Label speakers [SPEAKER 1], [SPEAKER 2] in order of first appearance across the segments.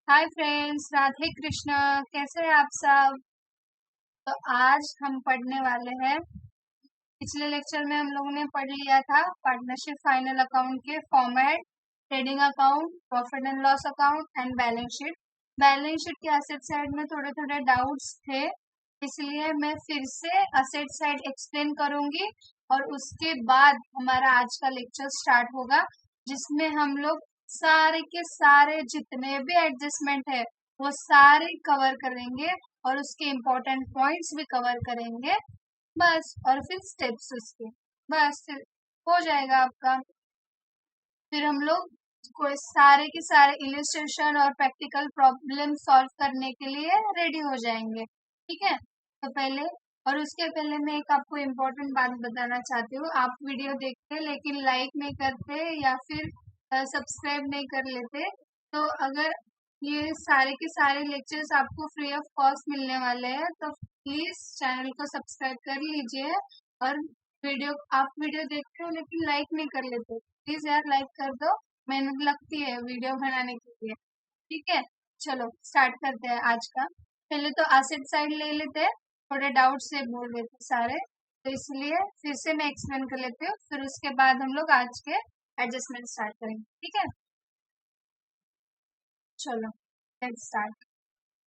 [SPEAKER 1] Hi friends, Radhe Krishna. कैसे हैं आप सब? तो आज हम पढ़ने वाले हैं। पिछले लेक्चर में हम लोगों ने पढ़ लिया था पार्टनरशिप फाइनल अकाउंट के format, trading account, profit and loss account and balance sheet. Balance sheet के असेट साइड में थोड़े थोड़े डाउट्स थे, इसलिए मैं फिर से असेट साइड एक्सप्लेन करूंगी और उसके बाद हमारा आज का लेक्चर स्टार्ट होगा, जिसमें हम लोग सारे के सारे जितने भी एडजस्टमेंट है वो सारे कवर करेंगे और उसके इम्पोर्टेंट पॉइंट्स भी कवर करेंगे। बस, और फिर स्टेप्स उसके, बस फिर हो जाएगा आपका। फिर हम लोग कोई सारे के सारे इलिस्ट्रेशन और प्रैक्टिकल प्रॉब्लम सॉल्व करने के लिए रेडी हो जाएंगे। ठीक है, तो पहले और उसके पहले मैं एक आपको इम्पोर्टेंट बात बताना चाहती हूँ। आप वीडियो देखते लेकिन लाइक नहीं करते या फिर सब्सक्राइब नहीं कर लेते, तो अगर ये सारे के सारे लेक्चर्स आपको फ्री ऑफ कॉस्ट मिलने वाले हैं तो प्लीज चैनल को सब्सक्राइब कर लीजिए। और आप वीडियो देखते हो लेकिन लाइक नहीं कर लेते, प्लीज यार लाइक कर दो, मेहनत लगती है वीडियो बनाने के लिए। ठीक है, चलो स्टार्ट करते हैं आज का। पहले तो एसेट साइड ले लेते हैं, थोड़े डाउट से बोल रहे थे सारे, तो इसलिए फिर से मैं एक्सप्लेन कर लेती हूँ, फिर उसके बाद हम लोग आज के एडजस्टमेंट स्टार्ट करेंगे। ठीक है, चलो लेट्स स्टार्ट।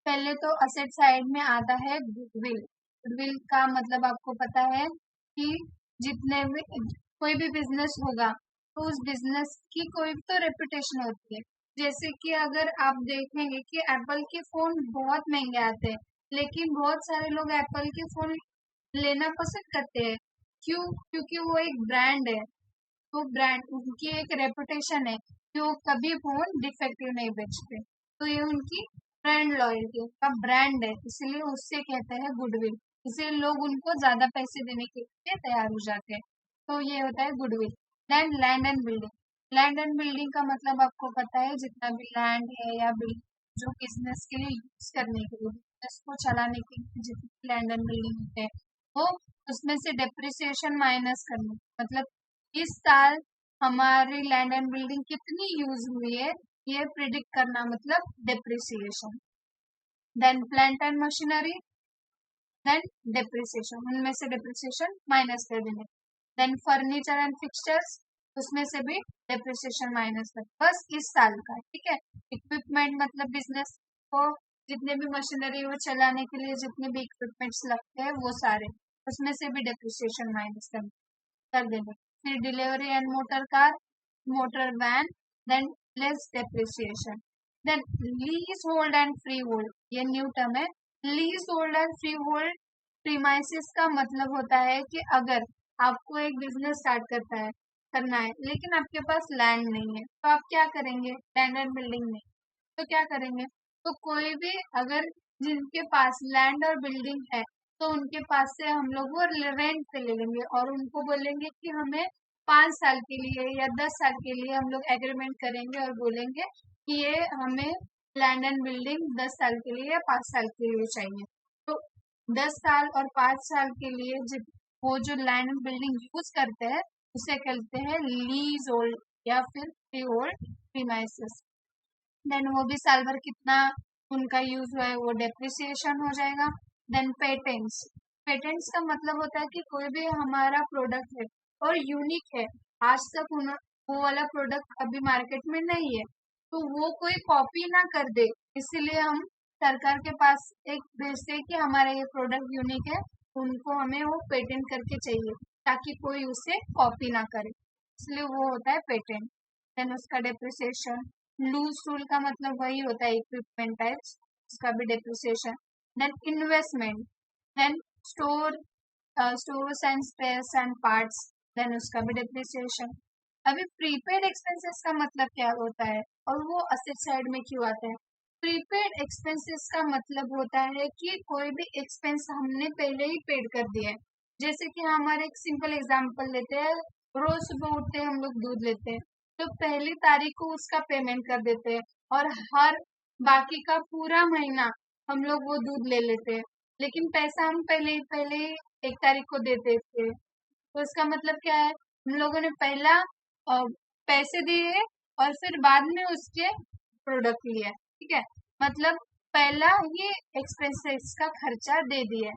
[SPEAKER 1] पहले तो असेट साइड में आता है गुडविल। गुडविल का मतलब आपको पता है कि जितने भी कोई भी बिजनेस होगा तो उस बिजनेस की कोई तो रेपुटेशन होती है। जैसे कि अगर आप देखेंगे कि एप्पल के फोन बहुत महंगे आते हैं, लेकिन बहुत सारे लोग एप्पल के फोन लेना पसंद करते हैं। क्यों? क्योंकि वो एक ब्रांड है। वो ब्रांड, उनकी एक रेपुटेशन है कि वो कभी फोन डिफेक्टिव नहीं बेचते, तो ये उनकी ब्रांड लॉयल्टी, उनका ब्रांड है, इसलिए उससे कहते हैं गुडविल। इसलिए लोग उनको ज्यादा पैसे देने के लिए तैयार हो जाते हैं, तो ये होता है goodwill. Then land and building. Land and building का मतलब आपको पता है, जितना भी लैंड है या बिल्डिंग जो बिजनेस के लिए यूज करने के लिए, बिजनेस को चलाने के लिए जितनी लैंड एंड बिल्डिंग होते हैं वो उसमें से डेप्रिसिएशन माइनस करना, मतलब इस साल हमारी लैंड एंड बिल्डिंग कितनी यूज हुई है ये प्रिडिक्ट करना, मतलब depreciation. Then plant and machinery, then depreciation, उनमें से डेप्रिसिएशन माइनस कर देंगे। देन फर्नीचर एंड फिक्सचर्स, उसमें से भी डेप्रिसिएशन माइनस कर, बस इस साल का। ठीक है, इक्विपमेंट मतलब बिजनेस को जितने भी मशीनरी वो चलाने के लिए जितने भी इक्विपमेंट्स लगते हैं वो सारे, उसमें से भी डेप्रिसिएशन माइनस कर देंगे। फिर delivery and motor car, motor van, then less depreciation. Then leasehold and freehold, ये न्यू टर्म है। Leasehold and freehold premises का मतलब होता है कि अगर आपको एक बिजनेस स्टार्ट करना है लेकिन आपके पास लैंड नहीं है, तो आप क्या करेंगे? लैंड एंड बिल्डिंग नहीं, तो क्या करेंगे? तो कोई भी अगर जिनके पास लैंड और बिल्डिंग है तो उनके पास से हम लोग वो रेंट पे ले लेंगे और उनको बोलेंगे कि हमें 5 साल के लिए या 10 साल के लिए हम लोग एग्रीमेंट करेंगे और बोलेंगे कि ये हमें लैंड एंड बिल्डिंग 10 साल के लिए या 5 साल के लिए चाहिए। तो 10 साल और 5 साल के लिए वो जो लैंड एंड बिल्डिंग यूज करते हैं उसे कहते हैं लीज होल्ड या फिर फ्री होल्ड प्रीमाइसेस। देन वो भी साल भर कितना उनका यूज हुआ है वो डेप्रिसिएशन हो जाएगा। Then patents. पेटेंट्स का मतलब होता है कि कोई भी हमारा प्रोडक्ट है और यूनिक है, आज तक वो वाला प्रोडक्ट अभी मार्केट में नहीं है, तो वो कोई कॉपी ना कर दे, इसीलिए हम सरकार के पास एक भेजते हैं कि हमारा ये प्रोडक्ट यूनिक है, उनको हमें वो पेटेंट करके चाहिए ताकि कोई उसे कॉपी ना करे, इसलिए वो होता है पेटेंट। देन उसका डेप्रिसिएशन। लूज टूल का मतलब वही होता है इक्विपमेंट टाइप्स, उसका भी depreciation. Then investment, then store stores and spares and parts, then उसका भी डेप्रिसिएशन। अभी प्रीपेड एक्सपेंसेस का मतलब क्या होता है और वो असेट साइड में क्यों आता है? प्रीपेड एक्सपेंसेस का मतलब होता है कि कोई भी एक्सपेंस हमने पहले ही पेड कर दिया है। जैसे कि हमारे एक सिंपल एग्जांपल लेते हैं, रोज सुबह उठते हैं हम लोग दूध लेते हैं, तो पहली तारीख को उसका पेमेंट कर देते हैं और हर बाकी का पूरा महीना हम लोग वो दूध ले लेते हैं, लेकिन पैसा हम पहले ही 1 तारीख को देते थे। तो इसका मतलब क्या है? हम लोगों ने पहला पैसे दिए और फिर बाद में उसके प्रोडक्ट लिया। ठीक है, मतलब पहला ही एक्सपेंसेस का खर्चा दे दिया,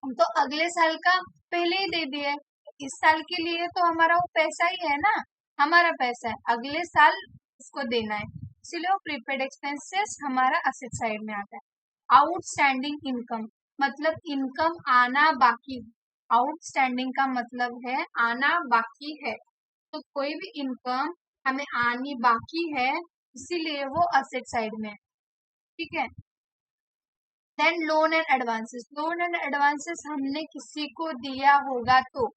[SPEAKER 1] तो अगले साल का पहले ही दे दिए। इस साल के लिए तो हमारा वो पैसा ही है ना, हमारा पैसा है, अगले साल उसको देना है, इसलिए वो प्रीपेड एक्सपेंसेस हमारा असेट साइड में आता है। आउटस्टैंडिंग इनकम मतलब इनकम आना बाकी, आउटस्टैंडिंग का मतलब है आना बाकी है, तो कोई भी इनकम हमें आनी बाकी है, इसीलिए वो असेट साइड में है। ठीक है। Then loan and advances, loan and advances हमने किसी को दिया होगा, तो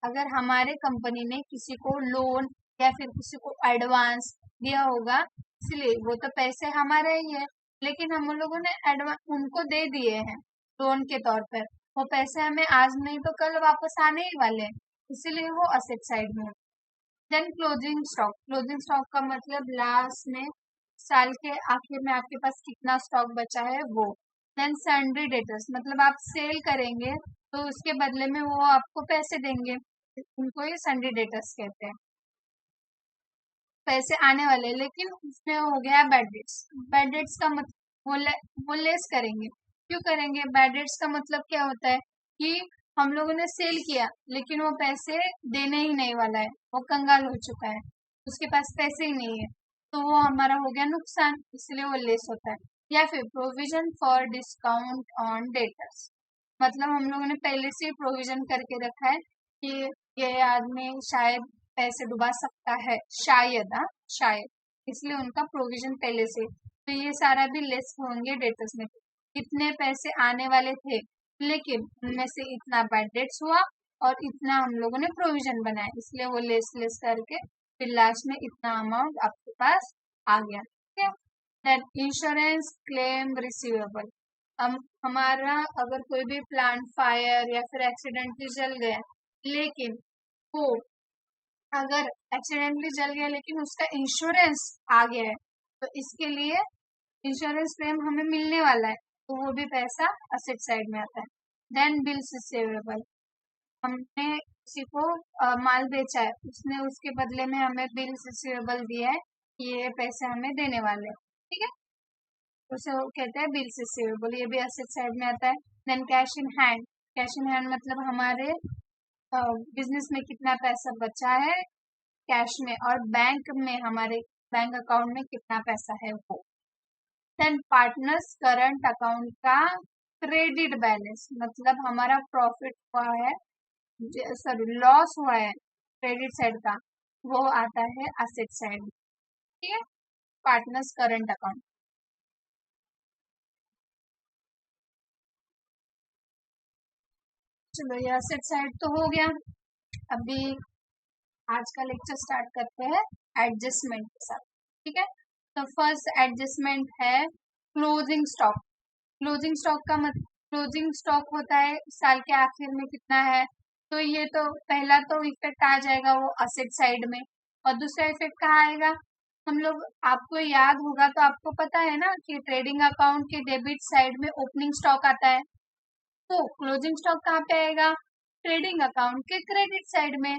[SPEAKER 1] अगर हमारे कंपनी ने किसी को लोन या फिर किसी को एडवांस दिया होगा, इसलिए वो तो पैसे हमारे ही है, लेकिन हम लोगों ने एडवांस उनको दे दिए हैं लोन के तौर पर, वो पैसे हमें आज नहीं तो कल वापस आने ही वाले हैं, इसीलिए वो असेट साइड में है। Then closing stock, closing stock का मतलब लास्ट में साल के आखिर में आपके पास कितना स्टॉक बचा है वो। देन सन्ड्री डेटर्स मतलब आप सेल करेंगे तो उसके बदले में वो आपको पैसे देंगे, उनको ये सन्ड्री डेटर्स कहते हैं, पैसे आने वाले। लेकिन उसमें हो गया बैड डेट्स, बैड डेट्स का मतलब वो लेस करेंगे। क्यों करेंगे? बैड डेट्स का मतलब क्या होता है कि हम लोगों ने सेल किया लेकिन वो पैसे देने ही नहीं वाला है, वो कंगाल हो चुका है, उसके पास पैसे ही नहीं है, तो वो हमारा हो गया नुकसान, इसलिए वो लेस होता है। या फिर provision for discount on debtors, मतलब हम लोगों ने पहले से ही प्रोविजन करके रखा है कि ये आदमी शायद पैसे डुबा सकता है, शायद, हाँ शायद, इसलिए उनका प्रोविजन पहले से, तो ये सारा भी लेस होंगे डेटर्स में। इतने पैसे आने वाले थे लेकिन उनमें से इतना बैड डेट्स हुआ और इतना हम लोगों ने प्रोविजन बनाया, इसलिए वो लेस लेस करके फिर लास्ट में इतना अमाउंट आपके पास आ गया। ठीक है। देन इंश्योरेंस क्लेम रिसीवेबल, हम हमारा अगर कोई भी प्लांट फायर या फिर एक्सीडेंटली जल गया, लेकिन वो अगर एक्सीडेंटली जल गया लेकिन उसका इंश्योरेंस आ गया है, तो इसके लिए इंश्योरेंस क्लेम हमें मिलने वाला है, तो वो भी पैसा असेट साइड में आता है। देन बिल्स रिसीवेबल, हमने किसी को माल बेचा है, उसने उसके बदले में हमें बिल्स रिसीवेबल दिया है, ये पैसे हमें देने वाले हैं। ठीक है, उसे वो कहते हैं बिल्स रिसीवेबल, ये भी असेट साइड में आता है। Then cash in hand, cash in hand मतलब हमारे बिजनेस में कितना पैसा बचा है कैश में, और बैंक में हमारे बैंक अकाउंट में कितना पैसा है वो। देन पार्टनर्स करंट अकाउंट का क्रेडिट बैलेंस, मतलब हमारा प्रॉफिट हुआ है, सॉरी लॉस हुआ है क्रेडिट साइड का, वो आता है असेट साइड में। ठीक है, पार्टनर्स करंट अकाउंट। चलो ये असेट साइड तो हो गया। अभी आज का लेक्चर स्टार्ट करते हैं एडजस्टमेंट के साथ। ठीक है, तो फर्स्ट एडजस्टमेंट है क्लोजिंग स्टॉक। क्लोजिंग स्टॉक का मतलब, क्लोजिंग स्टॉक होता है साल के आखिर में कितना है, तो ये तो पहला तो इफेक्ट आ जाएगा वो असेट साइड में, और दूसरा इफेक्ट कहाँ आएगा, हम लोग, आपको याद होगा तो आपको पता है ना कि ट्रेडिंग अकाउंट के डेबिट साइड में ओपनिंग स्टॉक आता है, तो क्लोजिंग स्टॉक कहाँ पे आएगा, ट्रेडिंग अकाउंट के क्रेडिट साइड में,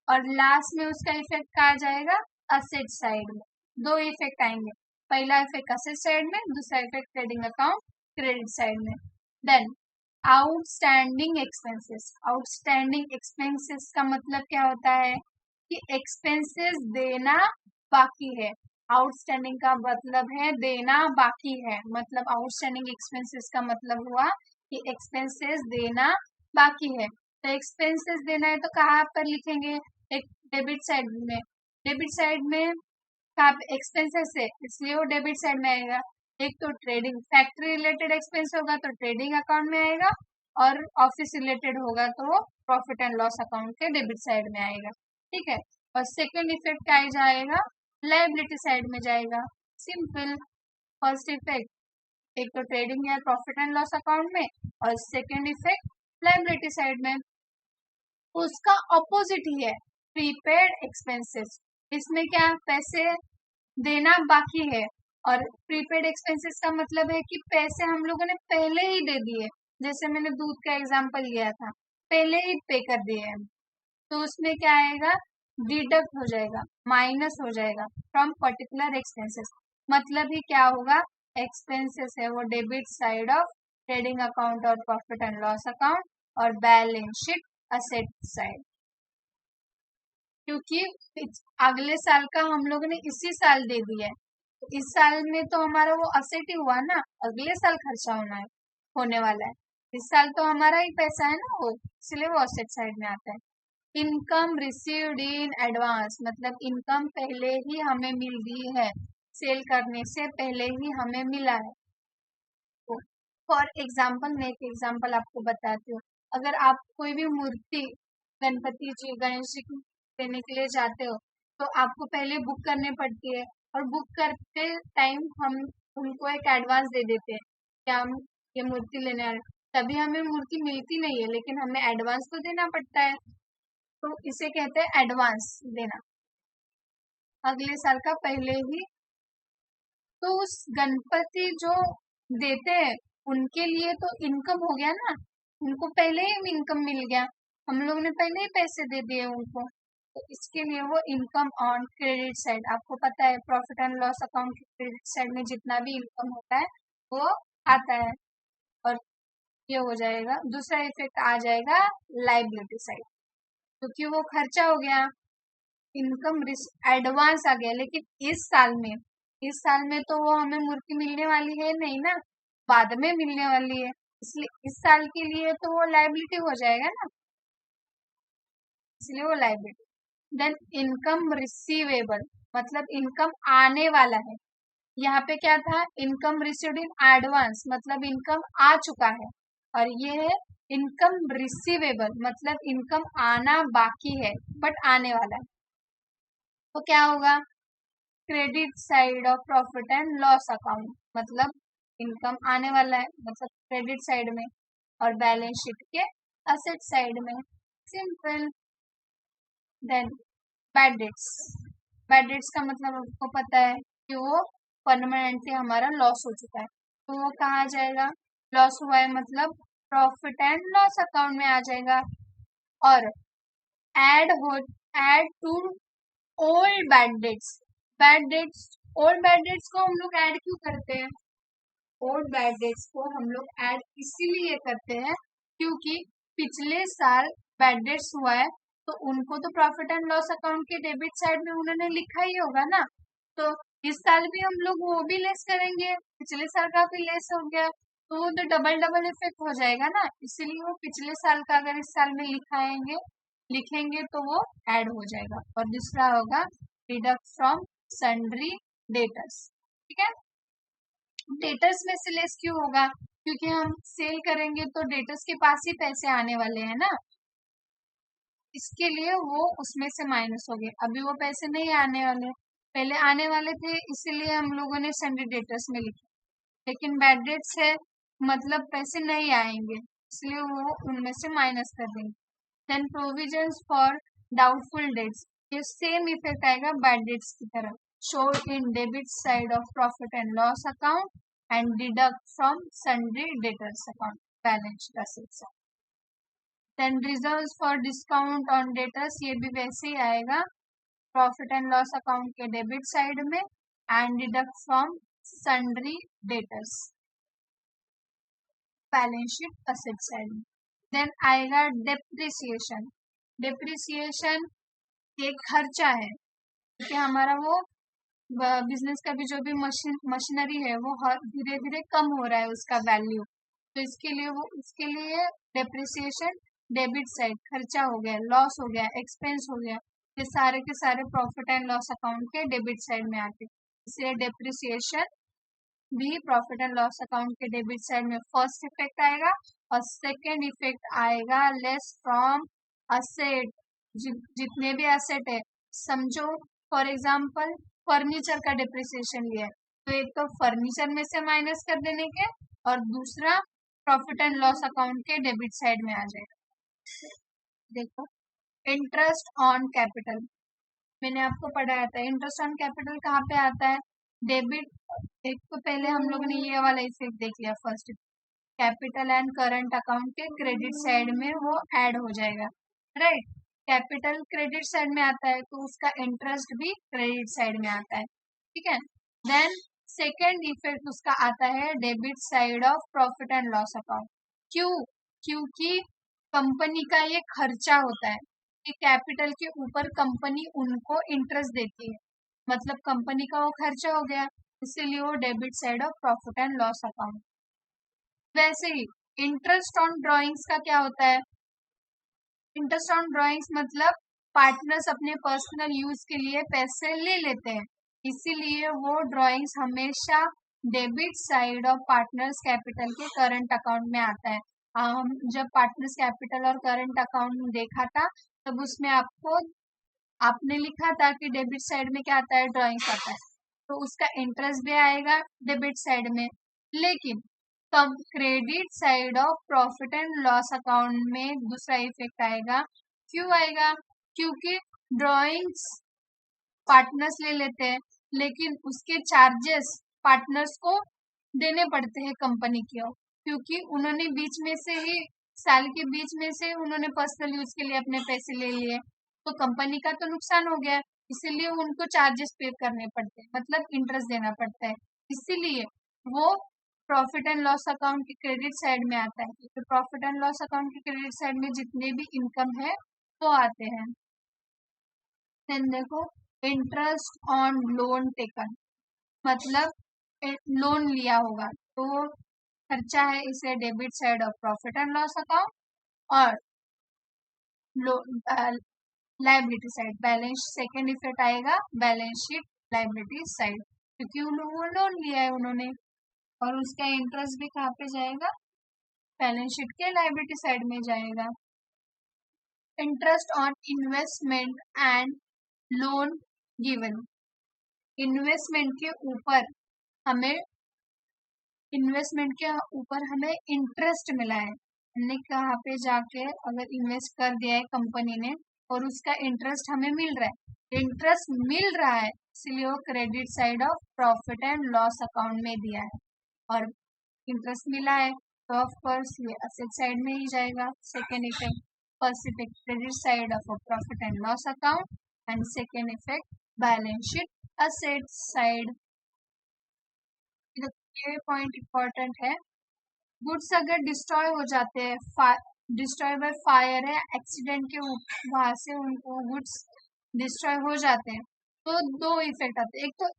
[SPEAKER 1] और लास्ट में उसका इफेक्ट कहाँ जाएगा, असेट साइड में। दो इफेक्ट आएंगे, पहला इफेक्ट असेट साइड में, दूसरा effect trading account credit side में। Then outstanding expenses, outstanding expenses का मतलब क्या होता है कि एक्सपेंसेस देना बाकी है, आउटस्टैंडिंग का मतलब है देना बाकी है, मतलब आउटस्टैंडिंग एक्सपेंसेस का मतलब हुआ कि एक्सपेंसेस देना बाकी है। तो एक्सपेंसेस देना है तो कहाँ पर लिखेंगे, एक डेबिट साइड में, डेबिट साइड में कहाँ पे एक्सपेंसेस है, इसलिए वो डेबिट साइड में आएगा। एक तो ट्रेडिंग फैक्ट्री रिलेटेड एक्सपेंस होगा तो ट्रेडिंग अकाउंट में आएगा, और ऑफिस रिलेटेड होगा तो वो प्रॉफिट एंड लॉस अकाउंट के डेबिट साइड में आएगा। ठीक है, और सेकेंड इफेक्ट क्या जाएगा, लाइबिलिटी साइड में जाएगा। सिंपल, फर्स्ट इफेक्ट एक तो ट्रेडिंग या प्रॉफिट एंड लॉस अकाउंट में, और सेकेंड इफेक्ट लाइबिलिटी साइड में। उसका ऑपोजिट ही है प्रीपेड एक्सपेंसेस, इसमें क्या पैसे देना बाकी है, और प्रीपेड एक्सपेंसेस का मतलब है कि पैसे हम लोगों ने पहले ही दे दिए, जैसे मैंने दूध का एग्जांपल लिया था, पहले ही पे कर दिए हैं, तो उसमें क्या आएगा, डिडक्ट हो जाएगा, माइनस हो जाएगा फ्रॉम पर्टिकुलर एक्सपेंसेस, मतलब ही क्या होगा, एक्सपेंसेस है वो debit side of trading account और प्रॉफिट एंड लॉस अकाउंट, और बैलेंस शीट असेट साइड। क्योंकि अगले साल का हम लोगों ने इसी साल दे दिया है, तो इस साल में तो हमारा वो असेट ही हुआ ना, अगले साल खर्चा होने वाला है। इस साल तो हमारा ही पैसा है ना वो, इसलिए वो असेट साइड में आता है। इनकम रिसीव्ड इन एडवांस, मतलब इनकम पहले ही हमें मिल गई है, सेल करने से पहले ही हमें मिला है। फॉर एग्जाम्पल, मैं एक एग्जाम्पल आपको बताती हूँ। अगर आप कोई भी मूर्ति गणपति जी, गणेश जी की लेने के लिए जाते हो, तो आपको पहले बुक करनी पड़ती है, और बुक करते टाइम हम उनको एक एडवांस दे देते हैं कि हम ये मूर्ति लेने आ रहे हैं। तभी हमें मूर्ति मिलती नहीं है, लेकिन हमें एडवांस तो देना पड़ता है, तो इसे कहते हैं एडवांस देना, अगले साल का पहले ही। तो उस गणपति जो देते हैं उनके लिए तो इनकम हो गया ना, उनको पहले ही इनकम मिल गया, हम लोग ने पहले ही पैसे दे दिए उनको, तो इसके लिए वो इनकम ऑन क्रेडिट साइड। आपको पता है प्रॉफिट एंड लॉस अकाउंट की क्रेडिट साइड में जितना भी इनकम होता है वो आता है, और ये हो जाएगा। दूसरा इफेक्ट आ जाएगा लाइबिलिटी साइड, क्योंकि वो खर्चा हो गया, इनकम एडवांस आ गया, लेकिन इस साल में तो वो हमें मूर्ति मिलने वाली है नहीं ना, बाद में मिलने वाली है, इसलिए इस साल के लिए तो वो लाइबिलिटी हो जाएगा ना, इसलिए वो लाइबिलिटी। देन इनकम रिसीवेबल, मतलब इनकम आने वाला है। यहाँ पे क्या था, इनकम रिसीव्ड इन एडवांस, मतलब इनकम आ चुका है, और ये है इनकम रिसीवेबल, मतलब इनकम आना बाकी है बट आने वाला है। तो क्या होगा, credit side of profit and loss account, मतलब इनकम आने वाला है, मतलब क्रेडिट साइड में, और बैलेंस शीट के असेट साइड में, simple. Then bad debts, bad debts का मतलब आपको पता है कि वो परमानेंटली हमारा लॉस हो चुका है, तो वो कहाँ आ जाएगा, लॉस हुआ है मतलब प्रॉफिट एंड लॉस अकाउंट में आ जाएगा। और add to old bad debts, old bad debts को हम लोग ऐड क्यों करते हैं, ओल्ड बैड डेट्स को हम लोग ऐड इसीलिए करते हैं क्योंकि पिछले साल बैड डेट्स हुआ है, तो उनको तो प्रॉफिट एंड लॉस अकाउंट के डेबिट साइड में उन्होंने लिखा ही होगा ना, तो इस साल भी हम लोग वो भी लेस करेंगे, पिछले साल का भी लेस हो गया, तो वो तो डबल डबल इफेक्ट हो जाएगा ना, इसीलिए वो पिछले साल का अगर इस साल में लिखेंगे तो वो ऐड हो जाएगा। और दूसरा होगा डिडक्ट फ्रॉम सन्ड्री डेटर्स, ठीक है। डेटर्स में से लेस क्यों होगा, क्योंकि हम सेल करेंगे तो डेटर्स के पास ही पैसे आने वाले हैं ना, इसके लिए वो उसमें से माइनस हो गए, अभी वो पैसे नहीं आने वाले, पहले आने वाले थे, इसीलिए हम लोगों ने सन्ड्री डेटर्स में लिखा, लेकिन बैड डेट्स है मतलब पैसे नहीं आएंगे, इसलिए वो उनमें से माइनस कर देंगे। Then provisions for doubtful debts, ये सेम इफेक्ट आएगा बैड डेट्स की तरह, show in debit side of profit and loss account and deduct from sundry debtors account, balance assets. Then reserves for discount on debtors, ये भी वैसे ही आएगा profit and loss account के debit side में and deduct from sundry debtors, balance sheet asset side में। Then आएगा depreciation, depreciation एक खर्चा है, क्योंकि हमारा वो बिजनेस का भी जो भी मशीनरी है वो धीरे धीरे कम हो रहा है उसका वैल्यू, तो इसके लिए डेप्रिसिएशन डेबिट साइड खर्चा हो गया, लॉस हो गया, एक्सपेंस हो गया, ये सारे के सारे प्रॉफिट एंड लॉस अकाउंट के डेबिट साइड में आते, इसलिए डेप्रिसिएशन भी प्रॉफिट एंड लॉस अकाउंट के डेबिट साइड में फर्स्ट इफेक्ट आएगा, और सेकेंड इफेक्ट आएगा लेस फ्रॉम असेट, जितने भी असेट है, समझो फॉर एग्जाम्पल फर्नीचर का डिप्रिसिएशन लिया है, तो एक तो फर्नीचर में से माइनस कर देने के, और दूसरा प्रॉफिट एंड लॉस अकाउंट के डेबिट साइड में आ जाएगा। देखो इंटरेस्ट ऑन कैपिटल, मैंने आपको पढ़ाया था, इंटरेस्ट ऑन कैपिटल कहाँ पे आता है, डेबिट, एक तो पहले हम लोगों ने ये वाला इफेक्ट देख लिया, first capital and current account के क्रेडिट साइड में वो ऐड हो जाएगा, राइट। कैपिटल क्रेडिट साइड में आता है तो उसका इंटरेस्ट भी क्रेडिट साइड में आता है, ठीक है। देन सेकेंड इफेक्ट उसका आता है debit side of profit and loss account. क्यों? क्योंकि कंपनी का ये खर्चा होता है कि कैपिटल के ऊपर कंपनी उनको इंटरेस्ट देती है, मतलब कंपनी का वो खर्चा हो गया, इसीलिए वो debit side of profit and loss account. वैसे ही इंटरेस्ट ऑन ड्रॉइंग्स का क्या होता है? इंटरेस्ट ऑन ड्रॉइंग्स मतलब पार्टनर्स अपने पर्सनल यूज के लिए पैसे ले लेते हैं, इसीलिए वो ड्रॉइंग्स हमेशा debit side of partners capital के करंट अकाउंट में आता है। हम जब पार्टनर्स कैपिटल और करंट अकाउंट देखा था तब उसमें आपने लिखा था कि डेबिट साइड में क्या आता है, ड्रॉइंग्स आता है, तो उसका इंटरेस्ट भी आएगा डेबिट साइड में। लेकिन तब credit side of profit and loss account में दूसरा इफेक्ट आएगा। क्यों आएगा? क्योंकि ड्रॉइंग्स पार्टनर्स ले लेते हैं, लेकिन उसके चार्जेस पार्टनर्स को देने पड़ते हैं कंपनी को, क्योंकि उन्होंने बीच में से ही साल के बीच में से उन्होंने पर्सनल यूज के लिए अपने पैसे ले लिए, तो कंपनी का तो नुकसान हो गया, इसीलिए उनको चार्जेस पे करने पड़ते हैं, मतलब इंटरेस्ट देना पड़ता है, इसीलिए वो प्रॉफिट एंड लॉस अकाउंट के क्रेडिट साइड में आता है। तो प्रॉफिट एंड लॉस अकाउंट के क्रेडिट साइड में जितने भी इनकम है वो आते हैं। देन देखो, इंटरेस्ट ऑन लोन टेकन, मतलब लोन लिया होगा तो खर्चा है, इसे debit side of profit and loss account. और liability side balance, second effect आएगा बैलेंस शीट लाइबिलिटी साइड, क्योंकि वो लोन लिया है उन्होंने, और उसका इंटरेस्ट भी कहाँ पे जाएगा, बैलेंस शीट के लाइबिलिटी साइड में जाएगा। Interest on investment and loan given, investment के ऊपर हमें इंटरेस्ट मिला है, हमने कहाँ पे जाके अगर इन्वेस्ट कर दिया है कंपनी ने और उसका इंटरेस्ट हमें मिल रहा है, इंटरेस्ट मिल रहा है, इसलिए वो credit side of profit and loss account में दिया है, और इंटरेस्ट मिला है तो ऑफ कोर्स ये असेट साइड में ही जाएगा। Second effect, first effect credit side of profit and loss account, and second effect balance sheet asset side. ये पॉइंट इम्पोर्टेंट है, गुड्स अगर डिस्ट्रॉय हो जाते हैं, डिस्ट्रॉय बाय फायर है, एक्सीडेंट के वहां से उनको गुड्स डिस्ट्रॉय हो जाते हैं, तो दो इफेक्ट आते हैं। एक तो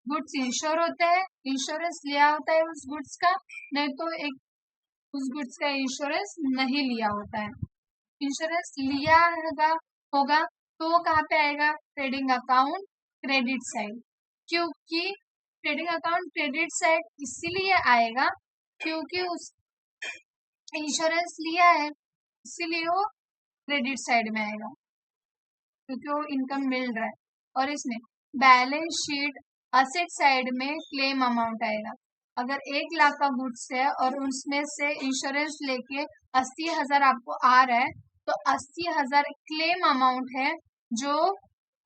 [SPEAKER 1] गुड्स इंश्योर होते हैं, इंश्योरेंस लिया होता है उस गुड्स का, नहीं तो एक उस गुड्स का इंश्योरेंस नहीं लिया होता है। इंश्योरेंस लिया होगा तो वो कहाँ पे आएगा, ट्रेडिंग अकाउंट क्रेडिट साइड, क्योंकि ट्रेडिंग अकाउंट क्रेडिट साइड इसीलिए आएगा क्योंकि उस इंश्योरेंस लिया है, इसीलिए वो क्रेडिट साइड में आएगा, क्योंकि वो इनकम मिल रहा है। और इसमें बैलेंस शीट असेट साइड में क्लेम अमाउंट आएगा, अगर 1 लाख का गुड्स है और उसमें से इंश्योरेंस लेके 80,000 आपको आ रहा है, तो 80,000 क्लेम अमाउंट है जो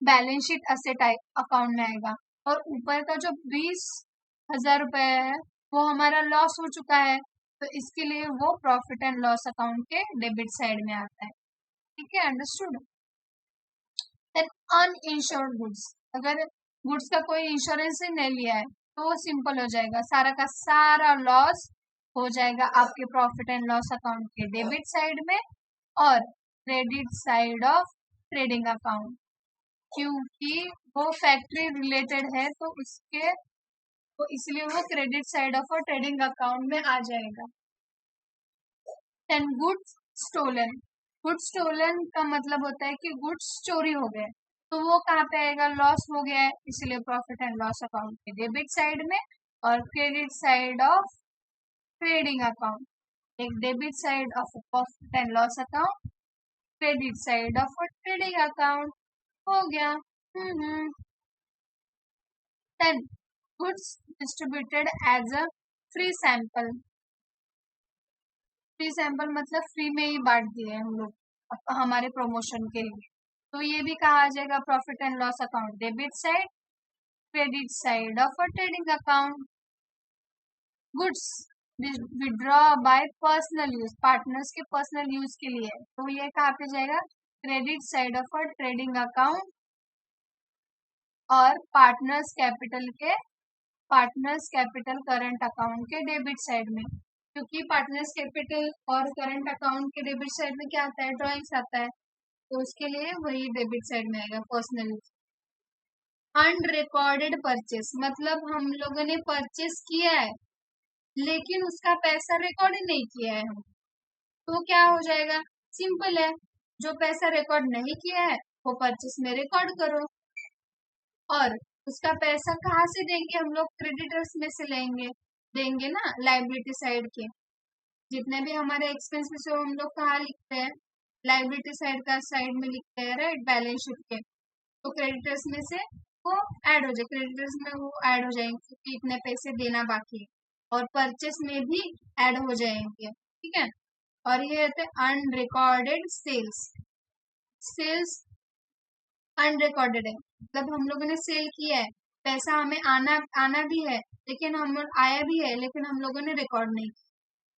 [SPEAKER 1] बैलेंस शीट असेट अकाउंट में आएगा, और ऊपर का जो 20,000 रुपए है वो हमारा लॉस हो चुका है, तो इसके लिए वो प्रॉफिट एंड लॉस अकाउंट के डेबिट साइड में आता है। ठीक है, अंडरस्टूड। देन अनइंश्योर्ड गुड्स, अगर गुड्स का कोई इंश्योरेंस ही नहीं लिया है तो वो सिंपल हो जाएगा, सारा का सारा लॉस हो जाएगा आपके प्रॉफिट एंड लॉस अकाउंट के डेबिट साइड में और credit side of trading account, क्योंकि वो फैक्ट्री रिलेटेड है तो इसलिए वो credit side of trading account में आ जाएगा। Then goods stolen, goods stolen का मतलब होता है कि गुड्स चोरी हो गए, तो वो कहाँ पे आएगा, लॉस हो गया है, इसलिए प्रॉफिट एंड लॉस अकाउंट के डेबिट साइड में और credit side of trading account, एक debit side of profit and loss account, credit side of trading account, हो गया। Then goods distributed as a free sample, free sample मतलब free में ही बांट दिए हम लोग हमारे प्रमोशन के लिए, तो ये भी कहा आ जाएगा profit and loss account debit side, credit side of trading account. Goods withdraw bye personal use, partners के पर्सनल यूज के लिए, तो ये कहाँ पे जाएगा, credit side of trading account और पार्टनर्स कैपिटल के पार्टनर्स कैपिटल करंट अकाउंट के डेबिट साइड में, क्योंकि पार्टनर्स कैपिटल और करंट अकाउंट के डेबिट साइड में क्या आता है, ड्रॉइंग्स आता है, तो उसके लिए वही डेबिट साइड में आएगा पर्सनल। अनरिकॉर्डेड परचेस मतलब हम लोगों ने परचेस किया है लेकिन उसका पैसा रिकॉर्ड नहीं किया है हम, तो क्या हो जाएगा, सिंपल है, जो पैसा रिकॉर्ड नहीं किया है वो परचेस में रिकॉर्ड करो। और उसका पैसा कहाँ से देंगे हम लोग, क्रेडिटर्स में से लेंगे, देंगे ना, लाइबिलिटी साइड के जितने भी हमारे एक्सपेंसेस हो हम लोग कहाँ लिखते हैं, लाइबिलिटी साइड का साइड में लिखते हैं, राइट, बैलेंस शीट के। तो क्रेडिटर्स में से वो ऐड हो जाए, क्रेडिटर्स में वो ऐड हो जाएंगे क्योंकि इतने पैसे देना बाकी है, और परचेस में भी ऐड हो जाएंगे, ठीक है। और ये होते हैं अनरिकॉर्डेड सेल्स। सेल्स अनरिकॉर्डेड है मतलब हम लोगों ने सेल किया है, पैसा हमें आना आना भी है लेकिन हम आया भी है लेकिन हम लोगों ने रिकॉर्ड नहीं किया।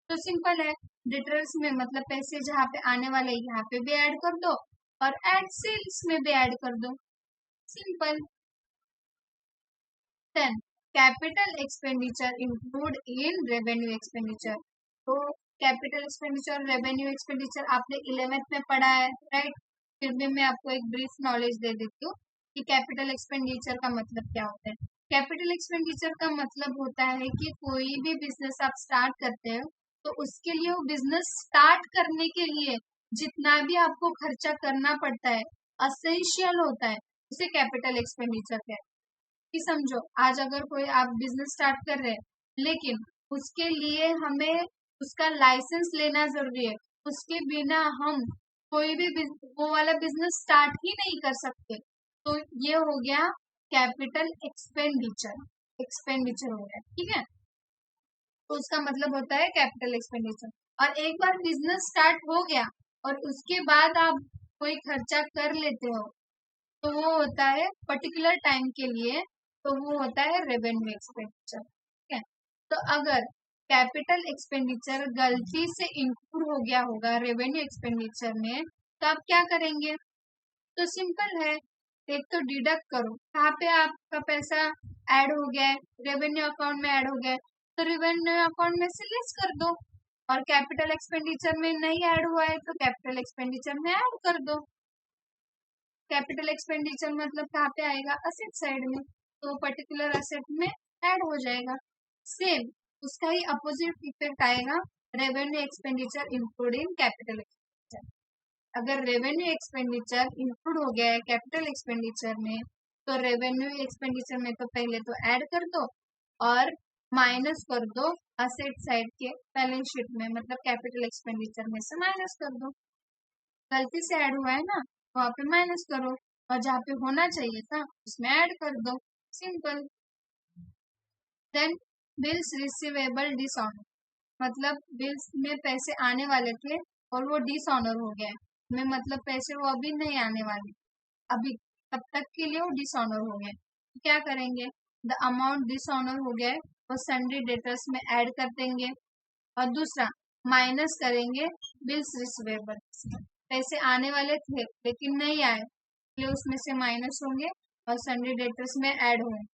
[SPEAKER 1] तो सिंपल है, डिटेल्स में मतलब पैसे जहाँ पे आने वाले यहाँ पे भी ऐड कर दो और एड सेल्स में भी ऐड कर दो, simple. Then capital expenditure include in revenue expenditure. तो कैपिटल एक्सपेंडिचर रेवेन्यू एक्सपेंडिचर आपने 11th में पढ़ा है, राइट, फिर भी मैं आपको एक ब्रीफ नॉलेज दे देती हूँ कि कैपिटल एक्सपेंडिचर का मतलब क्या होता है। कैपिटल एक्सपेंडिचर का मतलब होता है कि कोई भी बिजनेस आप स्टार्ट करते हो तो उसके लिए वो बिजनेस स्टार्ट करने के लिए जितना भी आपको खर्चा करना पड़ता है, असेंशियल होता है, उसे कैपिटल एक्सपेंडिचर कहते हैं। कि समझो आज अगर कोई आप बिजनेस स्टार्ट कर रहे हैं लेकिन उसके लिए हमें उसका लाइसेंस लेना जरूरी है, उसके बिना हम कोई भी वो वाला बिजनेस स्टार्ट ही नहीं कर सकते, तो ये हो गया कैपिटल एक्सपेंडिचर, एक्सपेंडिचर हो गया, ठीक है। तो उसका मतलब होता है कैपिटल एक्सपेंडिचर। और एक बार बिजनेस स्टार्ट हो गया और उसके बाद आप कोई खर्चा कर लेते हो तो वो होता है पर्टिकुलर टाइम के लिए, तो वो होता है रेवेन्यू एक्सपेंडिचर, ठीक है। तो अगर कैपिटल एक्सपेंडिचर गलती से इंक्लूड हो गया होगा रेवेन्यू एक्सपेंडिचर में तो आप क्या करेंगे, तो सिंपल है, एक तो डिडक्ट करो, कहाँ पे आपका पैसा ऐड हो गया है, रेवेन्यू अकाउंट में ऐड हो गया है तो रेवेन्यू अकाउंट में से लेस कर दो, और कैपिटल एक्सपेंडिचर में नहीं ऐड हुआ है तो कैपिटल एक्सपेंडिचर में ऐड कर दो। कैपिटल एक्सपेंडिचर मतलब कहाँ पे आएगा, असेट साइड में, तो पर्टिकुलर असेट में ऐड हो जाएगा। सेम उसका ही अपोजिट इफेक्ट आएगा revenue expenditure include in capital expenditure. अगर रेवेन्यू एक्सपेंडिचर इंक्लूड हो गया है कैपिटल एक्सपेंडिचर में तो रेवेन्यू एक्सपेंडिचर में तो पहले तो ऐड कर दो और माइनस कर दो असेट साइड के बैलेंस शीट में, मतलब कैपिटल एक्सपेंडिचर में से माइनस कर दो। गलती से ऐड हुआ है ना, वहां पे माइनस करो और जहाँ पे होना चाहिए था उसमें ऐड कर दो, simple. Then bills receivable dishonour मतलब बिल्स में पैसे आने वाले थे और वो डिसऑनर हो गया है, में मतलब पैसे वो अभी नहीं आने वाले, अभी तब तक के लिए वो डिसऑनर हो गए, तो क्या करेंगे, द अमाउंट डिसऑनर हो गया है वो सन्ड्री डेटर्स में ऐड कर देंगे, और दूसरा माइनस करेंगे बिल्स रिसीवेबल, पैसे आने वाले थे लेकिन नहीं आए इसलिए उसमें से माइनस होंगे और सन्ड्री डेटर्स में ऐड होंगे।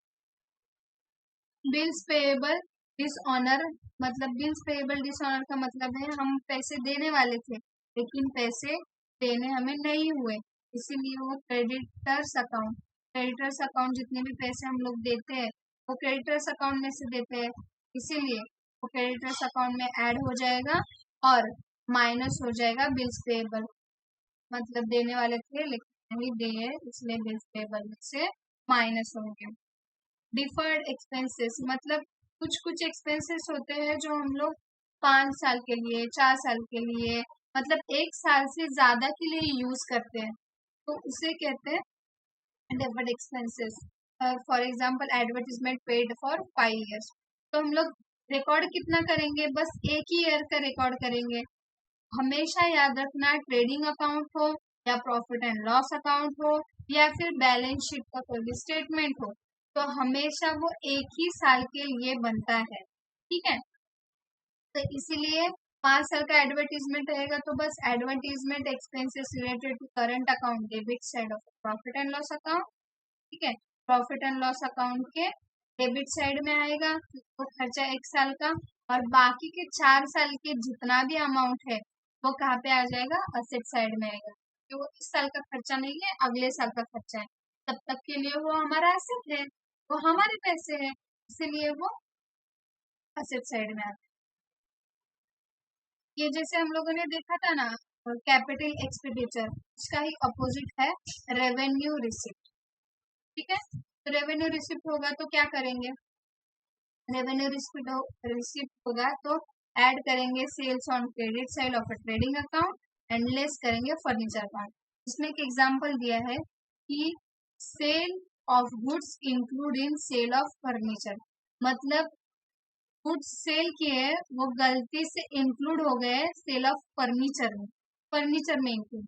[SPEAKER 1] बिल्स पेएबल डिसऑनर मतलब बिल्स पेएबल डिसऑनर का मतलब है हम पैसे देने वाले थे लेकिन पैसे देने हमें नहीं हुए, इसीलिए वो क्रेडिटर्स अकाउंट, क्रेडिटर्स अकाउंट जितने भी पैसे हम लोग देते हैं वो क्रेडिटर्स अकाउंट में से देते हैं, इसीलिए वो क्रेडिटर्स अकाउंट में ऐड हो जाएगा और माइनस हो जाएगा बिल्स पेएबल, मतलब देने वाले थे लेकिन नहीं दिए इसलिए बिल्स पेएबल में से माइनस होंगे। डिफर्ड एक्सपेंसेस मतलब कुछ कुछ एक्सपेंसेस होते हैं जो हम लोग 5 साल के लिए 4 साल के लिए मतलब 1 साल से ज्यादा के लिए यूज करते हैं, तो उसे कहते हैं deferred expenses. For example advertisement paid for 5 years, तो हम लोग रिकॉर्ड कितना करेंगे, बस एक ही ईयर का रिकॉर्ड करेंगे। हमेशा याद रखना ट्रेडिंग अकाउंट हो या प्रॉफिट एंड लॉस अकाउंट हो या फिर बैलेंस शीट का कोई भी स्टेटमेंट हो, तो हमेशा वो एक ही साल के लिए बनता है, ठीक है। तो इसीलिए 5 साल का एडवर्टीजमेंट रहेगा तो बस advertisement expenses related to current account debit side of profit and loss account, ठीक है। प्रॉफिट एंड लॉस अकाउंट के डेबिट साइड में आएगा वो खर्चा 1 साल का, और बाकी के 4 साल के जितना भी अमाउंट है वो कहाँ पे आ जाएगा, असेट साइड में आएगा। तो वो इस साल का खर्चा नहीं है, अगले साल का खर्चा है, तब तक के लिए वो हमारा एसेट है, वो हमारे पैसे है, इसीलिए वो असेट साइड में आता है। ये जैसे हम लोगों ने देखा था ना, कैपिटल एक्सपेंडिचर, इसका ही अपोजिट है रेवेन्यू रिसिप्ट। ठीक है, तो रेवेन्यू रिसिप्ट होगा तो क्या करेंगे, रेवेन्यू रिसिप्ट होगा तो ऐड करेंगे sales on credit side of a trading account and less करेंगे फर्नीचर अकाउंट। इसमें एक एग्जांपल दिया है कि sale of goods include in sale of furniture, मतलब गुड्स सेल किए वो गलती से इंक्लूड हो गए सेल ऑफ फर्नीचर में, फर्नीचर में इंक्लूड,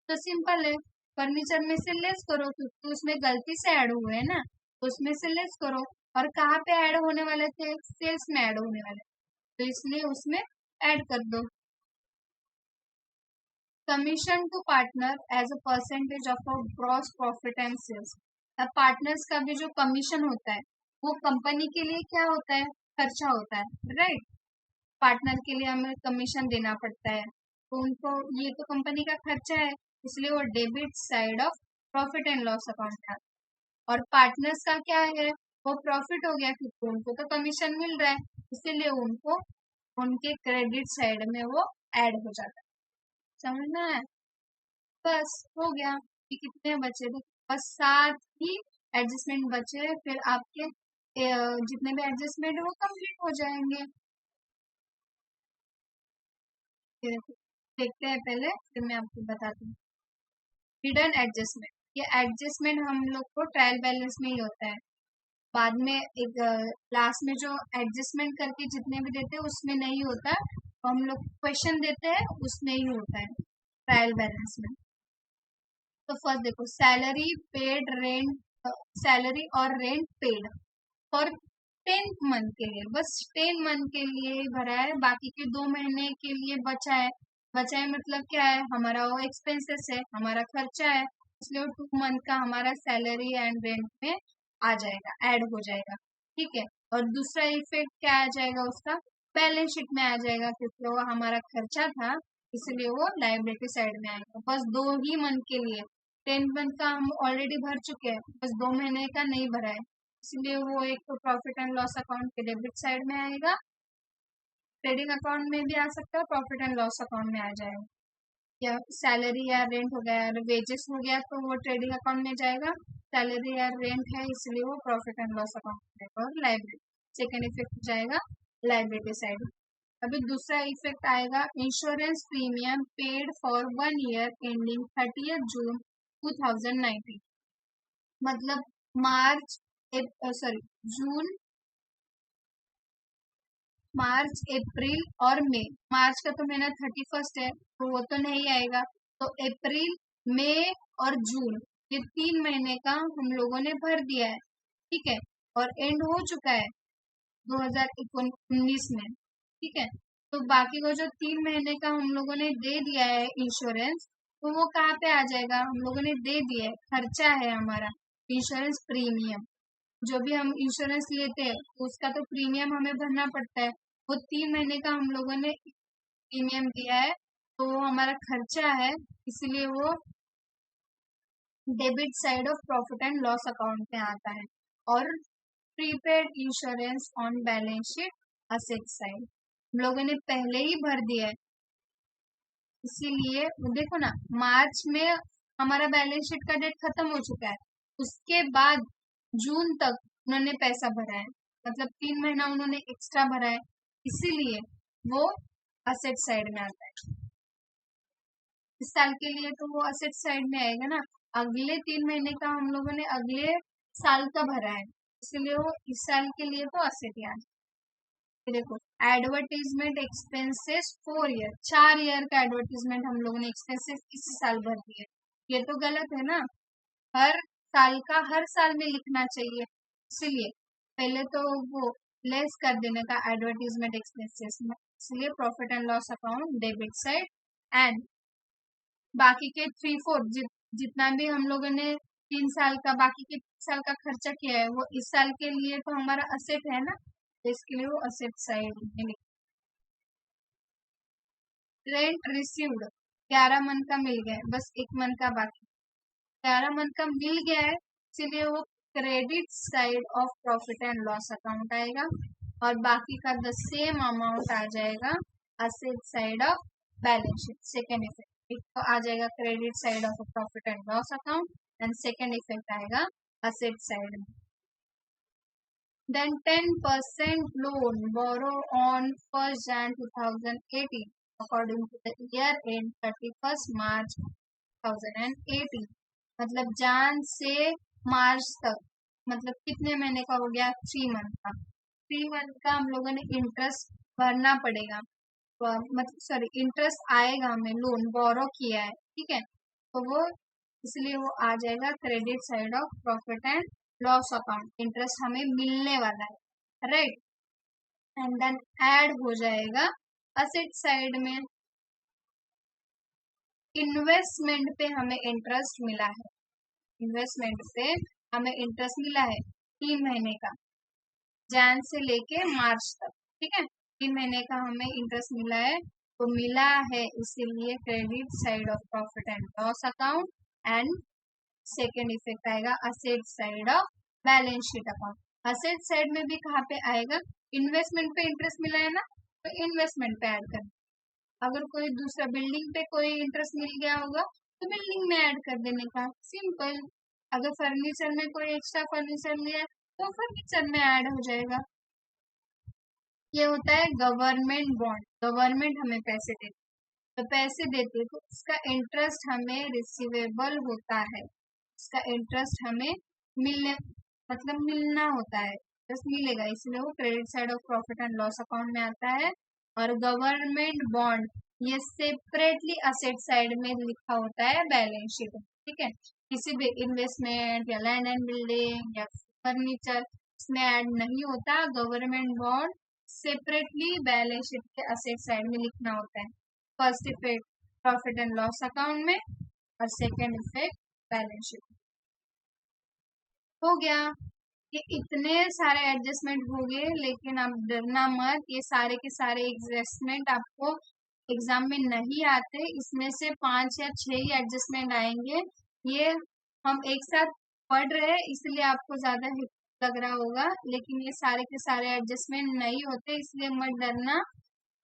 [SPEAKER 1] तो सिंपल है, फर्नीचर में से लेस करो क्योंकि उसमें गलती से ऐड हुए हैं ना, तो उसमें से लेस करो, और कहाँ पे ऐड होने वाले थे, सेल्स में ऐड होने वाले, तो इसलिए उसमें ऐड कर दो। Commission to partner as a percentage of a gross profit and sales, अब पार्टनर्स का भी जो कमीशन होता है वो कंपनी के लिए क्या होता है, खर्चा होता है, राइट। पार्टनर के लिए हमें कमीशन देना पड़ता है, तो उनको ये तो कंपनी का खर्चा है, इसलिए वो debit side of profit and loss account है। और पार्टनर्स का क्या है, वो प्रॉफिट हो गया क्योंकि उनको तो कमीशन मिल रहा है, इसीलिए उनको उनके क्रेडिट साइड में वो ऐड हो जाता है। समझना है, बस हो गया। ये कितने बचे थे, बस 7 ही एडजस्टमेंट बचे, फिर आपके जितने भी एडजस्टमेंट है वो कंप्लीट हो जाएंगे। फिर देखते हैं पहले, फिर मैं आपको बताती हूँ। हिडन एडजस्टमेंट, ये एडजस्टमेंट हम लोग को ट्रायल बैलेंस में ही होता है, बाद में एक लास्ट में जो एडजस्टमेंट करके जितने भी देते हैं उसमें नहीं होता, तो हम लोग क्वेश्चन देते हैं उसमें ही होता है ट्रायल बैलेंस में। तो फर्स्ट देखो, सैलरी पेड रेंट, सैलरी और rent paid for 10th month के लिए, बस 10 मंथ के लिए ही भरा है, बाकी के 2 महीने के लिए बचा है। बचा है मतलब क्या है, हमारा वो एक्सपेंसेस है, हमारा खर्चा है, इसलिए वो 2 मंथ का हमारा सैलरी एंड रेंट में आ जाएगा, ऐड हो जाएगा। ठीक है, और दूसरा इफेक्ट क्या आ जाएगा उसका, बैलेंस शीट में आ जाएगा, क्योंकि वो हमारा खर्चा था, इसलिए वो लाइबिलिटी साइड में आएगा, बस 2 ही मंथ के लिए। 10th मंथ का हम ऑलरेडी भर चुके हैं, बस 2 महीने का नहीं भरा है, इसलिए वो एक तो प्रॉफिट एंड लॉस अकाउंट के डेबिट साइड में आएगा, ट्रेडिंग अकाउंट में भी आ सकता है, प्रॉफिट एंड लॉस अकाउंट में आ जाएगा, या सैलरी या रेंट हो गया, वेजेस हो गया तो वो ट्रेडिंग अकाउंट में जाएगा, सैलरी या रेंट है इसलिए वो प्रॉफिट एंड लॉस अकाउंट में जाएगा, और लाइबिलिटी सेकेंड इफेक्ट जाएगा लाइबिलिटी साइड। अभी दूसरा इफेक्ट आएगा, insurance premium paid for 1 year ending 30th June 2019, मतलब मार्च सॉरी जून, मार्च अप्रैल और मई, मार्च का तो महीना 31st है तो वो तो नहीं आएगा, तो अप्रैल मई और जून, ये 3 महीने का हम लोगों ने भर दिया है। ठीक है, और एंड हो चुका है 2019 में। ठीक है, तो बाकी को जो 3 महीने का हम लोगों ने दे दिया है इंश्योरेंस, तो वो कहाँ पे आ जाएगा, हम लोगों ने दे दिया है, खर्चा है हमारा, इंश्योरेंस प्रीमियम, जो भी हम इंश्योरेंस लेते हैं उसका तो प्रीमियम हमें भरना पड़ता है, वो 3 महीने का हम लोगों ने प्रीमियम दिया है, तो वो हमारा खर्चा है, इसलिए वो debit side of profit and loss account में आता है। और prepaid insurance on balance sheet asset side, हम लोगों ने पहले ही भर दिया है, इसीलिए देखो ना, मार्च में हमारा बैलेंस शीट का डेट खत्म हो चुका है, उसके बाद जून तक उन्होंने पैसा भरा है, मतलब 3 महीना उन्होंने एक्स्ट्रा भरा है, इसीलिए वो असेट साइड में आता है। इस साल के लिए तो वो असेट साइड में आएगा ना, अगले 3 महीने का हम लोगों ने अगले साल का भरा है, इसलिए वो इस साल के लिए तो असेट ही आएगा। देखो, एडवर्टीजमेंट एक्सपेंसेस 4 ईयर, 4 ईयर का एडवर्टीजमेंट हम लोगों ने एक्सपेंसेस इसी साल भर दिए, ये तो गलत है ना, हर साल का हर साल में लिखना चाहिए, इसलिए पहले तो वो लेस कर देने का एडवर्टीजमेंट एक्सपेंसेस में, इसलिए profit and loss account debit side, and बाकी के 3/4 जितना भी हम लोगों ने 3 साल का, बाकी के 3 साल का खर्चा किया है वो इस साल के लिए तो हमारा असेट है ना, तो इसके लिए वो असेट साइड में लिख। रेंट रिसीव्ड 11 मंथ का मिल गया है, बस 1 मंथ का बाकी। 11 मंथ का मिल गया है, इसलिए वो credit side of profit and loss account आएगा, और बाकी का द सेम अमाउंट आ जाएगा asset side of balance sheet. Second effect एक तो आ जाएगा credit side of profit and loss account, and second effect आएगा असेट साइड में। Then 10% loan borrow on 1st Jan 2018 according to the year end 31st March 2018, मतलब जान से मार्च तक, मतलब कितने महीने का हो गया, 3 मंथ का। 3 मंथ का हम लोगों ने इंटरेस्ट भरना पड़ेगा, मतलब सॉरी इंटरेस्ट आएगा, हमें लोन बोरो किया है, ठीक है, तो वो इसलिए वो आ जाएगा credit side of profit and loss account, interest हमें मिलने वाला है, राइट। एंड देन ऐड हो जाएगा असेट साइड में। इन्वेस्टमेंट पे हमें इंटरेस्ट मिला है, इन्वेस्टमेंट पे हमें इंटरेस्ट मिला है 3 महीने का, जैन से लेके मार्च तक, ठीक है, 3 महीने का हमें इंटरेस्ट मिला है, तो मिला है इसीलिए credit side of profit and loss account, and second effect आएगा asset side of balance sheet account. Asset side में भी कहाँ पे आएगा, इन्वेस्टमेंट पे इंटरेस्ट मिला है ना, तो इन्वेस्टमेंट पे ऐड कर, अगर कोई दूसरा बिल्डिंग पे कोई इंटरेस्ट मिल गया होगा तो बिल्डिंग में ऐड कर देने का, सिंपल। अगर फर्नीचर में कोई एक्स्ट्रा फर्नीचर लिया है तो फर्नीचर में ऐड हो जाएगा। ये होता है गवर्नमेंट बॉन्ड, गवर्नमेंट हमें पैसे देती, तो पैसे देते तो उसका इंटरेस्ट हमें रिसीवेबल होता है, उसका इंटरेस्ट हमें मिलने, मतलब मिलना होता है, बस मिलेगा, इसलिए वो credit side of profit and loss account में आता है। और गवर्नमेंट बॉन्ड ये सेपरेटली असेट साइड में लिखा होता है बैलेंस शीट, ठीक है, किसी भी इन्वेस्टमेंट या लैंड एंड बिल्डिंग या फर्नीचर इसमें ऐड नहीं होता, government bond separately balance sheet के असेट साइड में लिखना होता है। First effect profit and loss account में, और सेकेंड इफेक्ट बैलेंस शीट। हो गया, ये इतने सारे एडजस्टमेंट हो गए, लेकिन आप डरना मत, ये सारे के सारे एडजस्टमेंट आपको एग्जाम में नहीं आते, इसमें से 5 या 6 ही एडजस्टमेंट आएंगे। ये हम एक साथ पढ़ रहे हैं इसलिए आपको ज्यादा लग रहा होगा, लेकिन ये सारे के सारे एडजस्टमेंट नहीं होते, इसलिए मत डरना,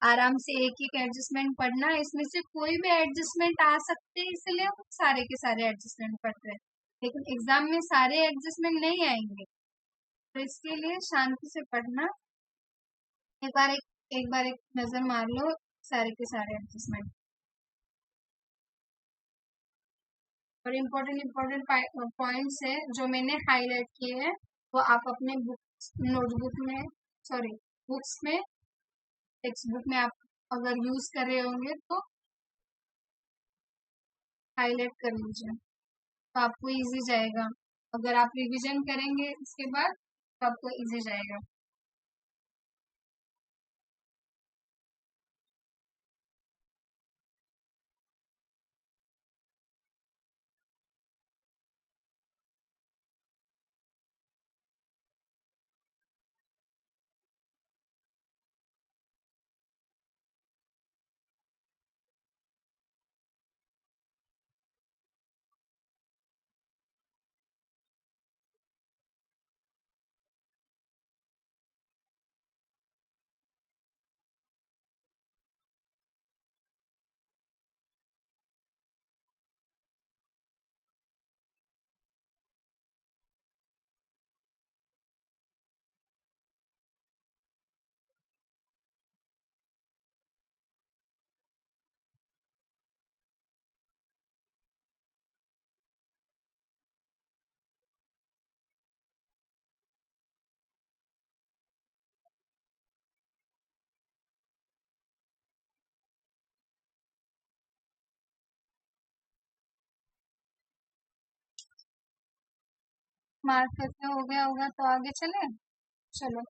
[SPEAKER 1] आराम से एक एक एडजस्टमेंट पढ़ना, इसमें से कोई भी एडजस्टमेंट आ सकते हैं, इसलिए हम सारे के सारे एडजस्टमेंट पढ़ रहे हैं, लेकिन एग्जाम में सारे एडजस्टमेंट नहीं आएंगे, तो इसके लिए शांति से पढ़ना। एक बार एक नजर मार लो सारे के सारे एडजस्टमेंट, और इम्पोर्टेंट इम्पोर्टेंट पॉइंट्स है जो मैंने हाईलाइट किए हैं, वो आप अपने बुक नोटबुक में, सॉरी बुक्स में, टेक्स्ट बुक में आप अगर यूज कर रहे होंगे तो हाईलाइट कर लीजिए, तो आपको इजी जाएगा, अगर आप रिवीजन करेंगे इसके बाद तो आपको इजी जाएगा। मार्क करके हो गया होगा तो आगे चले, चलो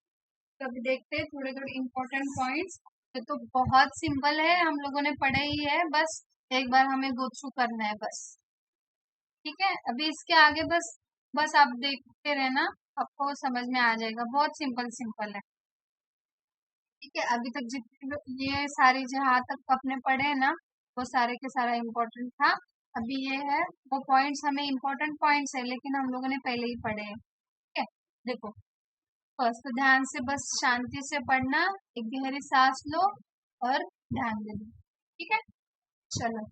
[SPEAKER 1] तो अभी देखते हैं थोड़े थोड़े इम्पोर्टेंट पॉइंट्स। ये तो बहुत सिंपल है, हम लोगों ने पढ़ा ही है, बस एक बार हमें गो थ्रू करना है बस। ठीक है, अभी इसके आगे बस बस आप देखते रहना, आपको समझ में आ जाएगा, बहुत सिंपल सिंपल है। ठीक है, अभी तक जितने ये सारी जहाँ तक अपने पढ़े हैं ना, वो सारे के सारा इम्पोर्टेंट था। अभी ये है वो पॉइंट्स, हमें इम्पोर्टेंट पॉइंट्स है लेकिन हम लोगों ने पहले ही पढ़े हैं। ठीक है, देखो फर्स्ट तो ध्यान से बस शांति से पढ़ना, एक गहरी सांस लो और ध्यान दे दो। ठीक है, चलो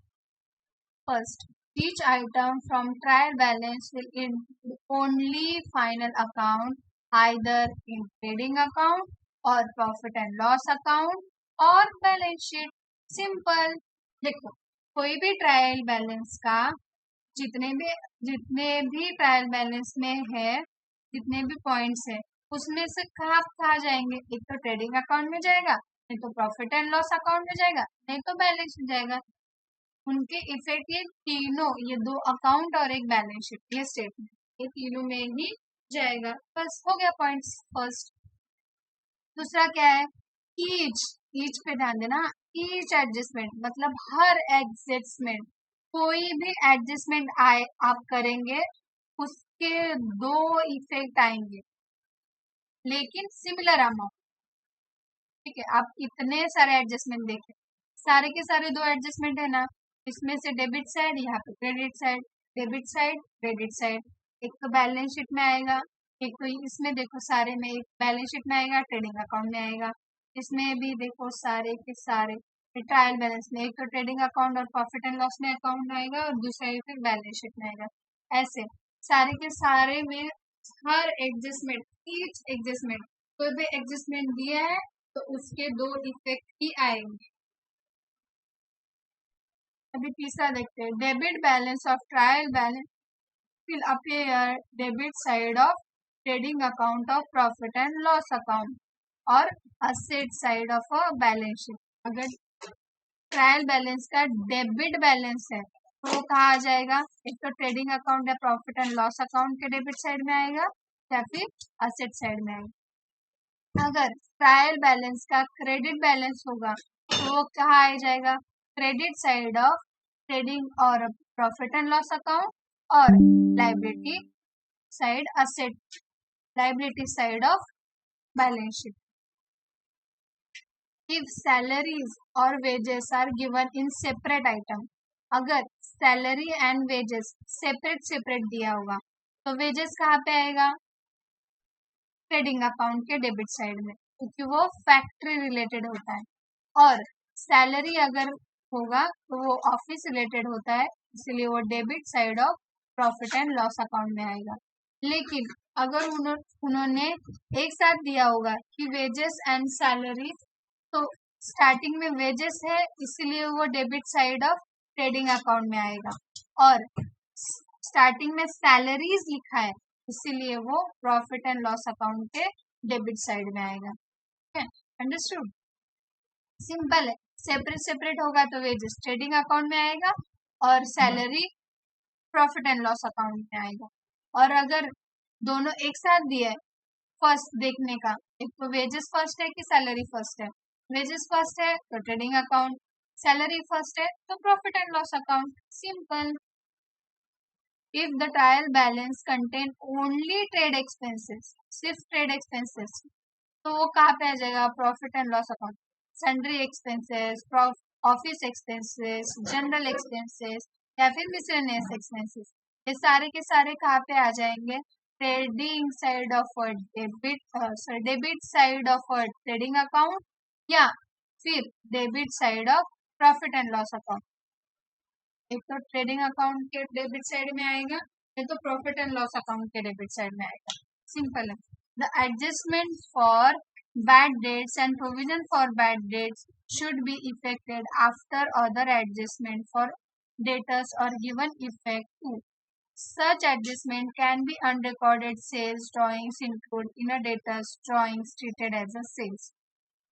[SPEAKER 1] first, each item from trial balance will include only final account, either in trading account or profit and loss account और बैलेंस शीट। सिंपल। देखो कोई भी ट्रायल बैलेंस का जितने भी ट्रायल बैलेंस में है, जितने भी पॉइंट्स है, उसमें से कहाँ जाएंगे? एक तो ट्रेडिंग अकाउंट में जाएगा, नहीं तो प्रॉफिट एंड लॉस अकाउंट में जाएगा, नहीं तो बैलेंस में जाएगा। उनके इफेक्ट ये तीनों, ये दो अकाउंट और एक बैलेंस शीट, ये स्टेटमेंट, ये तीनों में ही जाएगा। बस हो गया पॉइंट्स फर्स्ट। दूसरा क्या है? ईच, ईच पे ध्यान देना। ईच एडजस्टमेंट मतलब हर एडजस्टमेंट, कोई भी एडजस्टमेंट आए आप करेंगे उसके दो इफेक्ट आएंगे लेकिन सिमिलर अमाउंट। ठीक है, आप इतने सारे एडजस्टमेंट देखें, सारे के सारे दो एडजस्टमेंट है ना, इसमें से डेबिट साइड, यहाँ पे credit side, debit side credit side, एक तो बैलेंस शीट में आएगा, एक तो इसमें देखो सारे में, एक बैलेंस शीट में आएगा, ट्रेडिंग अकाउंट में आएगा, इसमें भी देखो सारे के सारे ट्रायल बैलेंस में, एक तो ट्रेडिंग अकाउंट और प्रॉफिट एंड लॉस में अकाउंट में आएगा और दूसरा एक बैलेंस शीट में आएगा। ऐसे सारे के सारे में हर एडजस्टमेंट, ईच एडजस्टमेंट, कोई भी एडजस्टमेंट दिया है तो उसके दो इफेक्ट ही आएंगे। अभी तीसरा देखते हैं, debit balance of trial balance will appear debit side of trading account of profit and loss account और asset side of a balance sheet। अगर ट्रायल बैलेंस का डेबिट बैलेंस है तो वो कहाँ आ जाएगा? एक तो ट्रेडिंग अकाउंट या प्रॉफिट एंड लॉस अकाउंट के डेबिट साइड में आएगा या फिर असेट साइड में आएगा। अगर ट्रायल बैलेंस का क्रेडिट बैलेंस होगा तो वो कहाँ आ जाएगा? क्रेडिट साइड ऑफ ट्रेडिंग और प्रॉफिट एंड लॉस अकाउंट और liability side asset, liability side of balance sheet. If salaries or wages are given in separate item, अगर salary and wages separate separate दिया होगा तो वेजेस कहाँ पे आएगा? Trading account के डेबिट साइड में, क्योंकि वो फैक्ट्री रिलेटेड होता है। और सैलरी अगर होगा तो वो ऑफिस रिलेटेड होता है, इसलिए वो debit side of profit and loss account में आएगा। लेकिन अगर उन्होंने एक साथ दिया होगा कि वेजेस एंड सैलरी, तो स्टार्टिंग में वेजेस है इसलिए वो debit side of trading account में आएगा, और स्टार्टिंग में सैलरीज लिखा है इसीलिए वो प्रॉफिट एंड लॉस अकाउंट के डेबिट साइड में आएगा। ठीक है, अंडरस्टूड? सिंपल है। सेपरेट सेपरेट होगा तो वेजेस ट्रेडिंग अकाउंट में आएगा और salary profit and loss account में आएगा। और अगर दोनों एक साथ दिया है, फर्स्ट देखने का, एक तो वेजेस फर्स्ट है कि सैलरी फर्स्ट है? वेजेस फर्स्ट है तो ट्रेडिंग अकाउंट, सैलरी फर्स्ट है तो profit and loss account. Simple. If the trial balance contain only trade expenses, सिर्फ ट्रेड एक्सपेंसेस, तो वो कहाँ पे आ जाएगा? Profit and loss account. Sundry expenses, office expenses, general expenses या फिर मिसलेनियस एक्सपेंसेस, ये सारे के सारे कहाँ पे आ जाएंगे? Trading side of debit side of trading account या फिर debit side of profit and loss account. एक तो ट्रेडिंग अकाउंट के डेबिट साइड में आएगा, नहीं तो प्रॉफिट एंड लॉस अकाउंट के डेबिट साइड में आएगा। सिंपल है। The adjustment for bad debts and provision for bad debts should be effected after other adjustment for debtors or given effect to. Such adjustment can be unrecorded sales drawings included in a debtors drawings treated as a sales.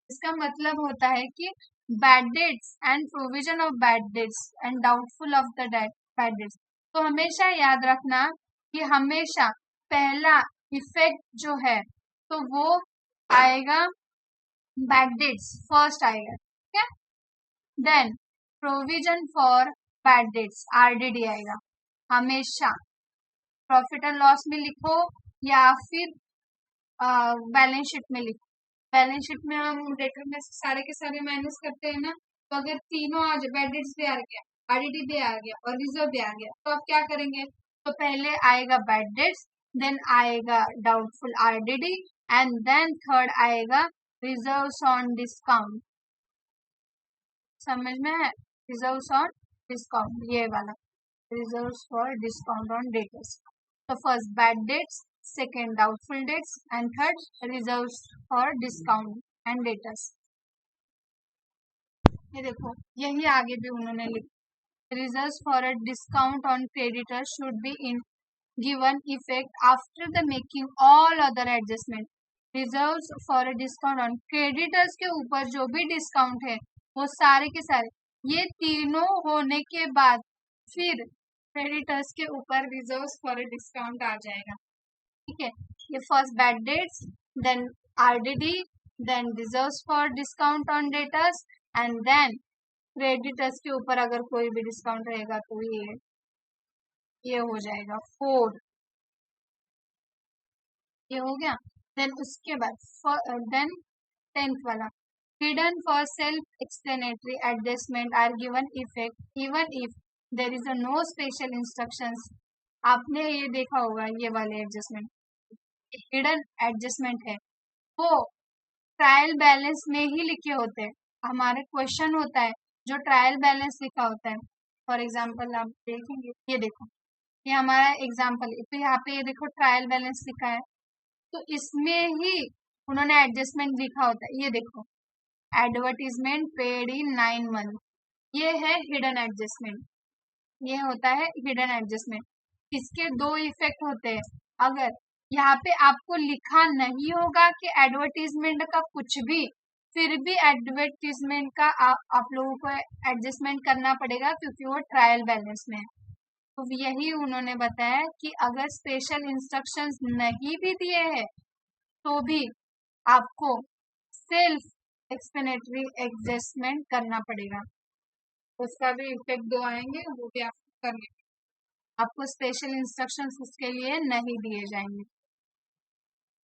[SPEAKER 1] इसका मतलब होता है कि bad debts and provision of bad debts and doubtful of the bad debts, तो हमेशा याद रखना कि हमेशा पहला इफेक्ट जो है तो वो आएगा, बैड डेट्स फर्स्ट आएगा। ठीक है, then provision for bad debts RDD आएगा, हमेशा प्रॉफिट एंड लॉस में लिखो या फिर बैलेंस शीट में लिखो। बैलेंस शीट में हम डेटा में सारे के सारे माइनस करते हैं ना, तो अगर तीनों आ जाए, बैड डेट्स भी आ गया, आरडीडी भी आ गया और रिजर्व भी आ गया, तो आप क्या करेंगे? तो पहले आएगा बैड डेट्स, देन आएगा doubtful RDD and then third आएगा रिजर्व्स ऑन डिस्काउंट। समझ में है? रिजर्व्स ऑन डिस्काउंट, ये वाला reserves for discount on debtors. तो first bad debts, second doubtful debts and third reserves for discount and debtors. ये देखो, यही आगे भी उन्होंने लिखा, reserves for a discount on creditors should be in given effect after the making all other adjustment. Reserves for a discount on creditors के ऊपर जो भी डिस्काउंट है वो सारे के सारे, ये तीनों होने के बाद फिर क्रेडिटर्स के ऊपर रिजर्व्स फॉर अ डिस्काउंट आ जाएगा। ठीक है, ये first bad debts, then RDD, then reserves for discount on debtors and then creditors के ऊपर अगर कोई भी डिस्काउंट रहेगा तो ये हो जाएगा 4। ये हो गया। देन उसके बाद देन 10th वाला, hidden for self-explanatory adjustment are given effect even if there is a no special instructions। आपने ये देखा होगा, ये वाले एडजस्टमेंट हिडन एडजस्टमेंट है, वो ट्रायल बैलेंस में ही लिखे होते हैं। हमारे क्वेश्चन होता है जो ट्रायल बैलेंस लिखा होता है। फॉर एग्जाम्पल आप देखेंगे, ये देखो, ये हमारा एग्जाम्पल है, तो यहाँ पे ये देखो ट्रायल बैलेंस लिखा है, तो इसमें ही उन्होंने एडजस्टमेंट लिखा होता है। ये देखो, एडवर्टीजमेंट पेड इन 9 मंथ, ये है हिडन एडजस्टमेंट, ये होता है हिडन एडजस्टमेंट। इसके दो इफेक्ट होते हैं। अगर यहाँ पे आपको लिखा नहीं होगा कि एडवर्टीजमेंट का कुछ भी, फिर भी एडवर्टीजमेंट का आप लोगों को एडजस्टमेंट करना पड़ेगा क्योंकि वो ट्रायल बैलेंस में है। तो यही उन्होंने बताया कि अगर स्पेशल इंस्ट्रक्शंस नहीं भी दिए हैं तो भी आपको सेल्फ एक्सप्लेनेटरी एडजस्टमेंट करना पड़ेगा। उसका भी इफेक्ट दो आएंगे, वो भी आपको करने, आपको स्पेशल इंस्ट्रक्शंस उसके लिए नहीं दिए जाएंगे।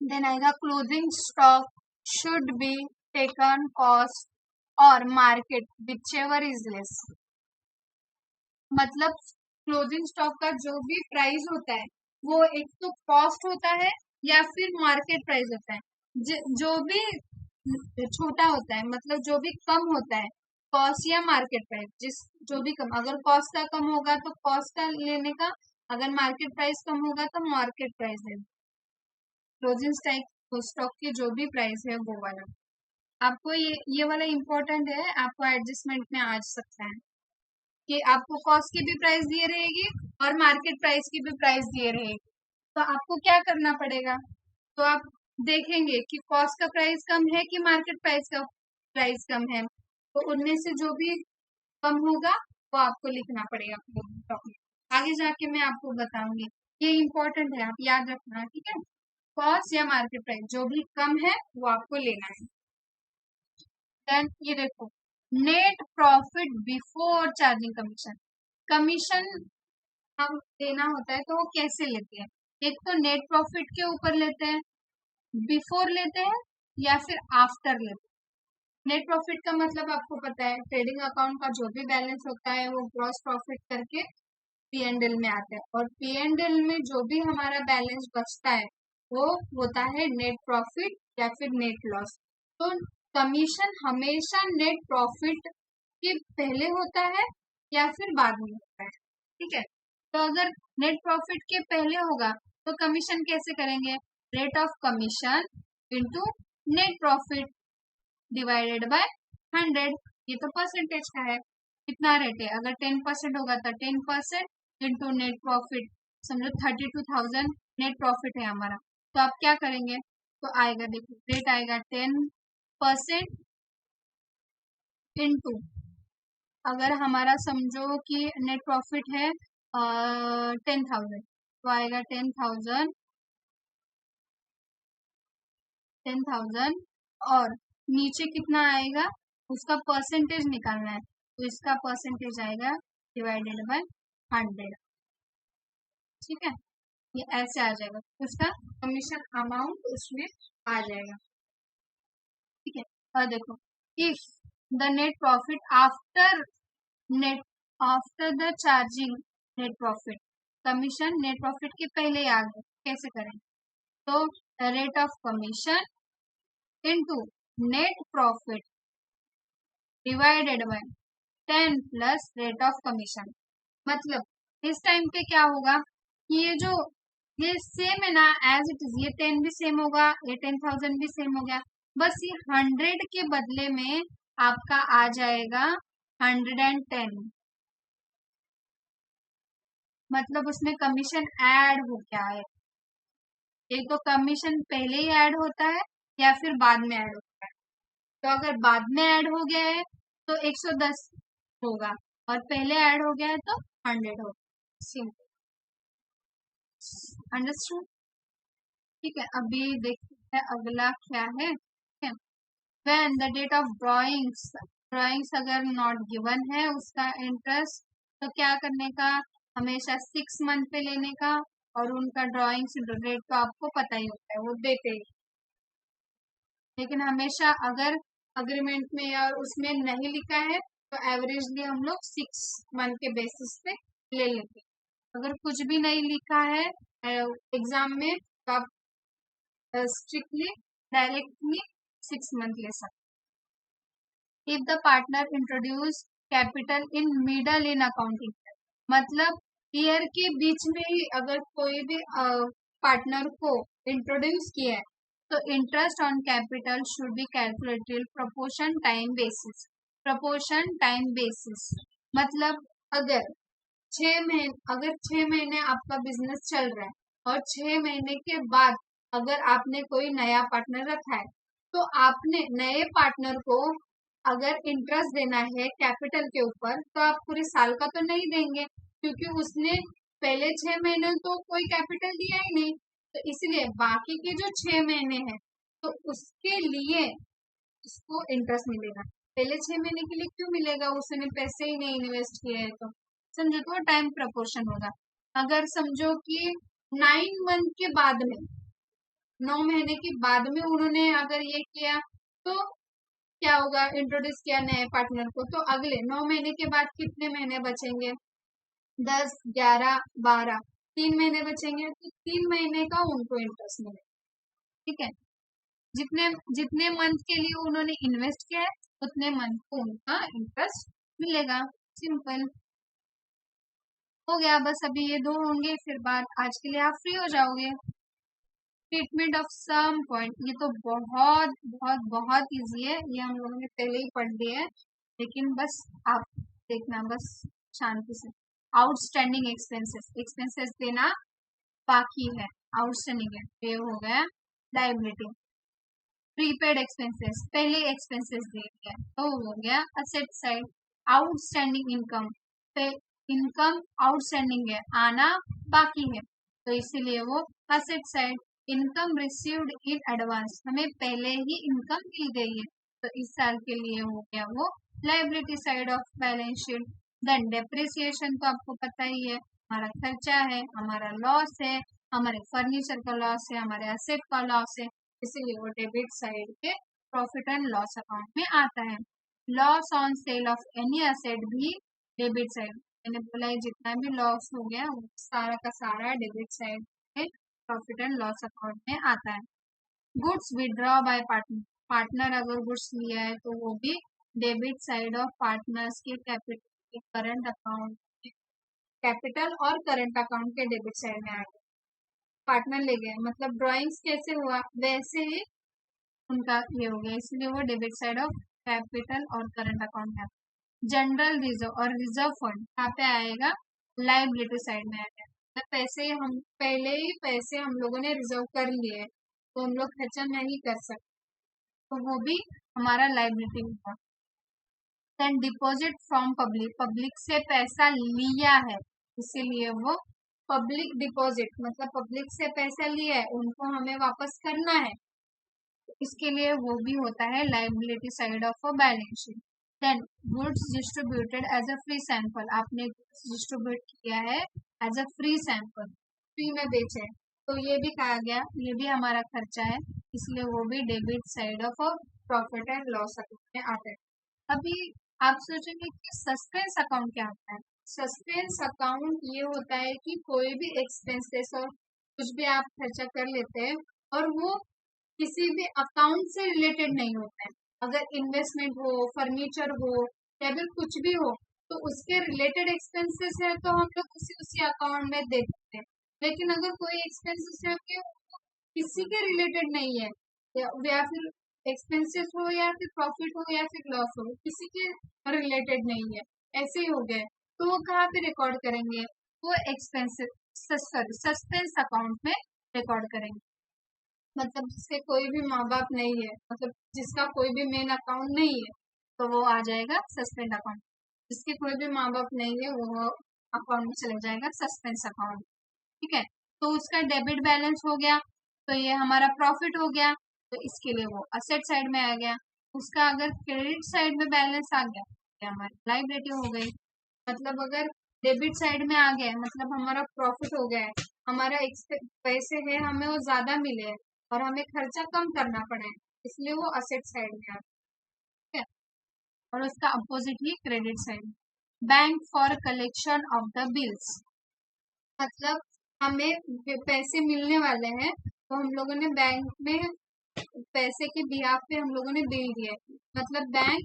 [SPEAKER 1] देन आएगा closing stock should be taken cost और मार्केट विचएवर इज लेस। मतलब क्लोजिंग स्टॉक का जो भी प्राइस होता है वो एक तो कॉस्ट होता है या फिर मार्केट प्राइस होता है। जो भी छोटा होता है, मतलब जो भी कम होता है, कॉस्ट या मार्केट प्राइस, जो भी कम, अगर कॉस्ट का कम होगा तो कॉस्ट का लेने का, अगर मार्केट प्राइस कम होगा तो मार्केट प्राइस लेने। क्लोजिंग स्टॉक की जो भी प्राइस है वो वाला आपको, ये वाला इम्पोर्टेंट है, आपको एडजस्टमेंट में आ सकता है कि आपको कॉस्ट की भी प्राइस दिए रहेगी और मार्केट प्राइस की भी प्राइस दिए रहेगी। तो आपको क्या करना पड़ेगा? तो आप देखेंगे कि कॉस्ट का प्राइस कम है कि मार्केट प्राइस का प्राइस कम है, तो उनमें से जो भी कम होगा वो आपको लिखना पड़ेगा। आगे जाके मैं आपको बताऊंगी, ये इम्पोर्टेंट है, आप याद रखना। ठीक है, कॉस्ट या मार्केट प्राइस जो भी कम है वो आपको लेना है। देन ये देखो, net profit before charging commission. Commission हम देना होता है तो वो कैसे लेते हैं? एक तो नेट प्रॉफिट के ऊपर लेते हैं, बिफोर लेते हैं या फिर आफ्टर लेते हैं। नेट प्रॉफिट का मतलब आपको पता है, ट्रेडिंग अकाउंट का जो भी बैलेंस होता है वो ग्रॉस प्रॉफिट करके P&L में आता है, और P&L में जो भी हमारा बैलेंस बचता है वो होता है नेट प्रॉफिट या फिर नेट लॉस। तो कमीशन हमेशा नेट प्रॉफिट के पहले होता है या फिर बाद में होता है। ठीक है, तो अगर नेट प्रॉफिट के पहले होगा तो कमीशन कैसे करेंगे? Rate of commission into net profit divided by 100। ये तो परसेंटेज का है, कितना रेट है, अगर 10% होगा तो 10% इंटू नेट प्रॉफिट। समझो 32,000 नेट प्रॉफिट है हमारा, तो आप क्या करेंगे? तो आएगा, देखो रेट आएगा 10% इंटू, अगर हमारा समझो कि नेट प्रॉफिट है 10,000, तो आएगा 10,000 और नीचे कितना आएगा उसका परसेंटेज निकालना है, तो इसका परसेंटेज आएगा डिवाइडेड बाय 100। ठीक है, ये ऐसे आ जाएगा, उसका कमीशन अमाउंट उसमें आ जाएगा। ठीक है, और देखो if the net profit net after the charging net profit, commission net profit के पहले आ गए, कैसे करें? तो rate of commission into net profit divided by 10 plus rate of commission. मतलब इस टाइम पे क्या होगा कि ये सेम है ना, एज इट इज, ये 10 भी सेम होगा, ये 10,000 भी सेम हो गया, बस ये 100 के बदले में आपका आ जाएगा 110, मतलब उसमें कमीशन ऐड हो गया है। एक तो कमीशन पहले ही ऐड होता है या फिर बाद में ऐड होता है, तो अगर बाद में ऐड हो गया है तो 110 होगा, और पहले ऐड हो गया है तो 100 होगा। Simple, understood? ठीक है, अभी देखते हैं अगला क्या है। When the date of drawings अगर नॉट गिवन है उसका इंटरेस्ट, तो क्या करने का, हमेशा 6 मंथ पे लेने का, और उनका ड्रॉइंग्स रेट तो आपको पता ही होता है, वो देते ही। लेकिन हमेशा अगर अग्रीमेंट में या उसमें नहीं लिखा है तो एवरेजली हम लोग 6 मंथ के बेसिस पे ले लेते हैं। अगर कुछ भी नहीं लिखा है एग्जाम में तो आप स्ट्रिक्टली डायरेक्टली 6 मंथ ले सकते। If the partner introduce capital in middle in accounting, मतलब ईयर के बीच में ही अगर कोई भी पार्टनर को इंट्रोड्यूस किया है तो interest on capital should be calculated proportion time basis. Proportion time basis मतलब अगर 6 महीने आपका बिजनेस चल रहा है और 6 महीने के बाद अगर आपने कोई नया पार्टनर रखा है तो आपने नए पार्टनर को अगर इंटरेस्ट देना है कैपिटल के ऊपर तो आप पूरे साल का तो नहीं देंगे, क्योंकि उसने पहले 6 महीने तो कोई कैपिटल दिया ही नहीं, तो इसलिए बाकी के जो 6 महीने हैं तो उसके लिए उसको इंटरेस्ट मिलेगा। पहले 6 महीने के लिए क्यों मिलेगा, उसने पैसे ही नहीं इन्वेस्ट किए हैं, तो समझो तो टाइम प्रपोर्शन होगा। अगर समझो कि 9 मंथ के बाद में, 9 महीने के बाद में उन्होंने अगर ये किया तो क्या होगा, इंट्रोड्यूस किया नए पार्टनर को, तो अगले 9 महीने के बाद कितने महीने बचेंगे, 10, 11, 12, 3 महीने बचेंगे, तो 3 महीने का उनको इंटरेस्ट मिलेगा। ठीक है, जितने जितने मंथ के लिए उन्होंने इन्वेस्ट किया है उतने मंथ को उनका इंटरेस्ट मिलेगा। सिंपल हो गया, बस अभी ये दो होंगे, फिर बाद आज के लिए आप फ्री हो जाओगे। ट्रीटमेंट ऑफ सम पॉइंट, ये तो बहुत बहुत बहुत इजी है, ये हम लोगों ने पहले ही पढ़ लिया है, लेकिन बस आप देखना बस शांति से। आउटस्टैंडिंग एक्सपेंसेस देना बाकी है, आउटस्टैंडिंग है, ये हो गया लाइबिलिटी। प्रीपेड एक्सपेंसेस, पहले एक्सपेंसेस दे दिया तो हो गया asset side. Outstanding income, income outstanding है, आना बाकी है, तो इसीलिए वो asset side. Income received in advance, हमें पहले ही इनकम मिल गई है, तो इस साल के लिए हो गया वो liability side of balance sheet. Then depreciation तो आपको पता ही है, हमारा खर्चा है, हमारा लॉस है, हमारे फर्नीचर का लॉस है, हमारे असेट का लॉस है, इसीलिए वो डेबिट साइड के प्रॉफिट एंड लॉस अकाउंट में आता है। Loss on sale of any asset भी डेबिट साइड, मैंने बोला है जितना भी लॉस हो गया वो सारा का सारा डेबिट साइड में प्रॉफिट एंड लॉस अकाउंट में आता है। Goods withdraw bye partner, partner अगर गुड्स लिया है तो वो भी डेबिट साइड ऑफ पार्टनर्स के कैपिटल, करंट अकाउंट, कैपिटल और करंट अकाउंट के डेबिट साइड में आएगा। पार्टनर ले गए मतलब ड्राइंग्स कैसे हुआ वैसे ही उनका ये हो गया, इसलिए वो डेबिट साइड ऑफ कैपिटल और करंट अकाउंट है। जनरल रिजर्व और रिजर्व फंड कहाँ पे आएगा, लाइबिलिटी साइड में आएगा। तो पैसे हम पहले ही पैसे हम लोगों ने रिजर्व कर लिए हैं तो हम लोग खर्चा नहीं कर सकते, तो वो भी हमारा लाइबिलिटी होगा। Then deposit from public, public से पैसा लिया है इसीलिए वो पब्लिक डिपॉजिट, मतलब पब्लिक से पैसा लिया है उनको हमें वापस करना है, इसके लिए वो भी होता है liability side of a balance sheet. Then goods distributed as a free sample, आपने गुड्स डिस्ट्रीब्यूट किया है as a free sample, free में बेचे, तो ये भी कहा गया, ये भी हमारा खर्चा है, इसलिए वो भी debit side of profit and loss account में आता है। अभी आप सोचेंगे कि सस्पेंस अकाउंट क्या होता है। सस्पेंस अकाउंट ये होता है कि कोई भी एक्सपेंसेस और कुछ भी आप खर्चा कर लेते हैं और वो किसी भी अकाउंट से रिलेटेड नहीं होता है। अगर इन्वेस्टमेंट हो, फर्नीचर हो या फिर कुछ भी हो, तो उसके रिलेटेड एक्सपेंसेस है तो हम लोग उसी उसी अकाउंट में दे देते हैं। लेकिन अगर कोई एक्सपेंसेस है कि किसी के रिलेटेड नहीं है, या फिर एक्सपेंसेस हो या फिर प्रॉफिट हो या फिर लॉस हो, किसी के रिलेटेड नहीं है, ऐसे ही हो गए, तो वो कहाँ पे रिकॉर्ड करेंगे? वो एक्सपेंसेस सस्पेंस अकाउंट में रिकॉर्ड करेंगे। मतलब जिसके कोई भी माँ बाप नहीं है, मतलब जिसका कोई भी मेन अकाउंट नहीं है, तो वो आ जाएगा सस्पेंड अकाउंट। जिसके कोई भी माँ बाप नहीं है, वो अकाउंट में चले जाएगा सस्पेंस अकाउंट। ठीक है, तो उसका डेबिट बैलेंस हो गया, तो ये हमारा प्रॉफिट हो गया, तो इसके लिए वो असेट साइड में आ गया। उसका अगर क्रेडिट साइड में बैलेंस आ गया, तो हमारी लायबिलिटी हो गई। मतलब अगर डेबिट साइड में आ गया, मतलब हमारा प्रॉफिट हो गया है, हमारा पैसे है, हमें वो ज्यादा मिले हैं और हमें खर्चा कम करना पड़ा है, इसलिए वो असेट साइड में आ गया। ठीक है, और उसका opposite he credit side. Bank for collection of the bills, मतलब हमें पैसे मिलने वाले हैं, तो हम लोगों ने बैंक में पैसे के बिहाफ पे हम लोगों ने बिल दिया है। मतलब बैंक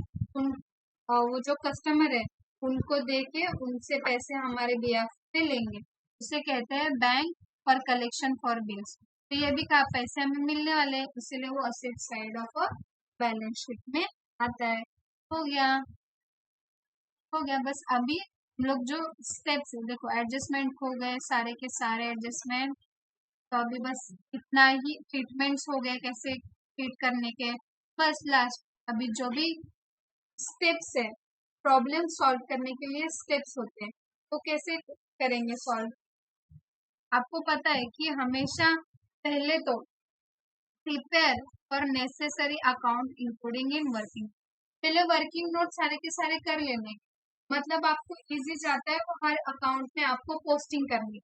[SPEAKER 1] वो जो कस्टमर है उनको दे के उनसे पैसे हमारे बिहाफ पे लेंगे, उसे कहते हैं bank for collection for bills. तो ये भी कहा पैसे हमें मिलने वाले हैं, इसीलिए वो asset side of balance sheet में आता है। हो गया, हो गया बस। अभी हम लोग जो स्टेप्स है, देखो एडजस्टमेंट हो गए, सारे के सारे एडजस्टमेंट, तो अभी बस इतना ही ट्रीटमेंट्स हो गए कैसे ट्रीट करने के, बस लास्ट अभी जो भी स्टेप्स है, प्रॉब्लम सॉल्व करने के लिए स्टेप्स होते हैं, तो कैसे करेंगे सॉल्व। आपको पता है कि हमेशा पहले तो prepare for necessary account including in working, पहले वर्किंग नोट सारे के सारे कर लेने, मतलब आपको इजी जाता है वो हर अकाउंट में आपको पोस्टिंग करनी,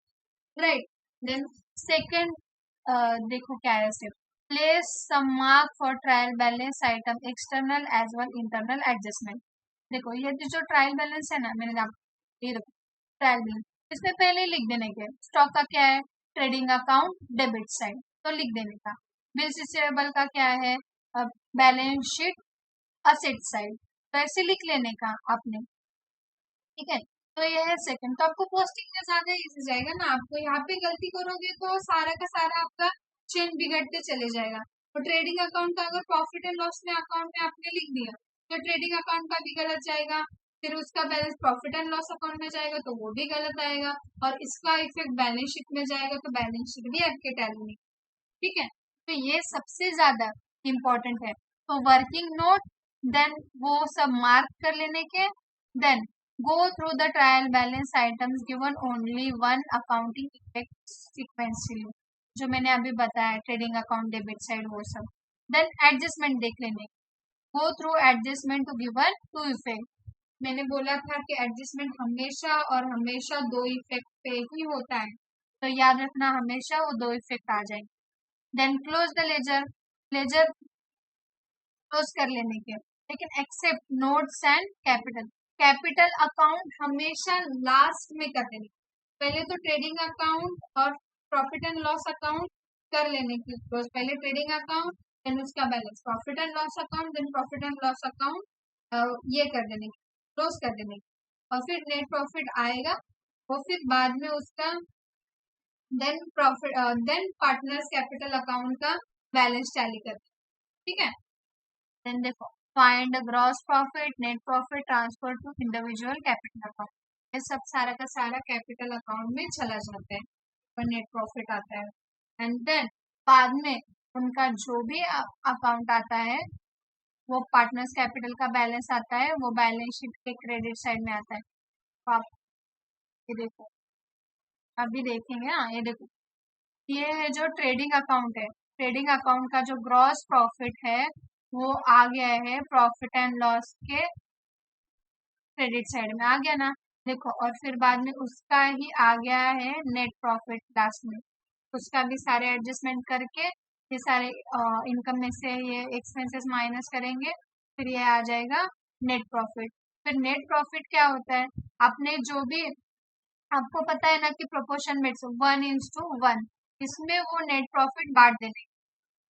[SPEAKER 1] राइट। देन सेकंड, देखो क्या है सिर्फ place some mark for trial balance item external as well internal adjustment. देखो ये जो ट्रायल बैलेंस है ना, मैंने आपको ये देखो ट्रायल बैलेंस, इसमें पहले ही लिख देने के स्टॉक का क्या है, ट्रेडिंग अकाउंट डेबिट साइड, तो लिख देने का। बिल्स रिसीवेबल का क्या है, बैलेंस शीट असेट साइड, तो ऐसे लिख लेने का आपने। ठीक है, तो ये है सेकंड, तो आपको पोस्टिंग में ज्यादा इजी जाएगा ना। आपको यहाँ पे गलती करोगे तो सारा का सारा आपका चेन बिगड़ते चले जाएगा। तो ट्रेडिंग अकाउंट का अगर प्रॉफिट एंड लॉस में अकाउंट में आपने लिख दिया, तो ट्रेडिंग अकाउंट का भी गलत जाएगा, फिर उसका balance profit and loss account में जाएगा तो वो भी गलत आएगा, और इसका इफेक्ट बैलेंस शीट में जाएगा तो बैलेंस शीट भी आपके टैली में। ठीक है, तो ये सबसे ज्यादा इम्पोर्टेंट है। तो वर्किंग नोट, देन वो सब मार्क कर लेने के, then go through the trial balance items given only one accounting effect sequentially, जो मैंने अभी बताया ट्रेडिंग अकाउंट डेबिट साइड वो सब। देन एडजस्टमेंट देख लेने, go through adjustment to given two effect, मैंने बोला था कि एडजस्टमेंट हमेशा और हमेशा दो इफेक्ट पे ही होता है, तो याद रखना हमेशा वो दो इफेक्ट आ जाएंगे। Then close the ledger, ledger close कर लेने के, लेकिन except notes and capital, capital account हमेशा लास्ट में कर देने। पहले तो ट्रेडिंग अकाउंट और प्रॉफिट एंड लॉस अकाउंट कर लेने की क्लोज, पहले ट्रेडिंग अकाउंट देन उसका balance profit and loss account, then profit and loss account ये कर देने की, क्लोज कर देने की, और फिर नेट प्रॉफिट आएगा, और फिर बाद में उसका then profit then partners capital account का बैलेंस टैली कर। ठीक है, देन देखो find gross profit, net profit, transfer to individual capital account, ये सब सारा का सारा कैपिटल अकाउंट में चला जाता है और नेट प्रॉफिट आता है। एंड देन बाद में उनका जो भी अकाउंट आता है वो पार्टनर्स कैपिटल का बैलेंस आता है, वो बैलेंस शीट के क्रेडिट साइड में आता है। तो आप ये देखो अभी देखेंगे ना, ये देखो ये है जो ट्रेडिंग अकाउंट है, ट्रेडिंग अकाउंट का जो ग्रॉस प्रॉफिट है वो आ गया है प्रॉफिट एंड लॉस के क्रेडिट साइड में आ गया ना। देखो, और फिर बाद में उसका ही आ गया है नेट प्रॉफिट लास्ट में, उसका भी सारे एडजस्टमेंट करके ये सारे इनकम में से ये एक्सपेंसेस माइनस करेंगे, फिर ये आ जाएगा नेट प्रॉफिट। फिर नेट प्रॉफिट क्या होता है, आपने जो भी, आपको पता है ना कि प्रोपोर्शन में 1:1, इसमें वो नेट प्रॉफिट बांट देंगे,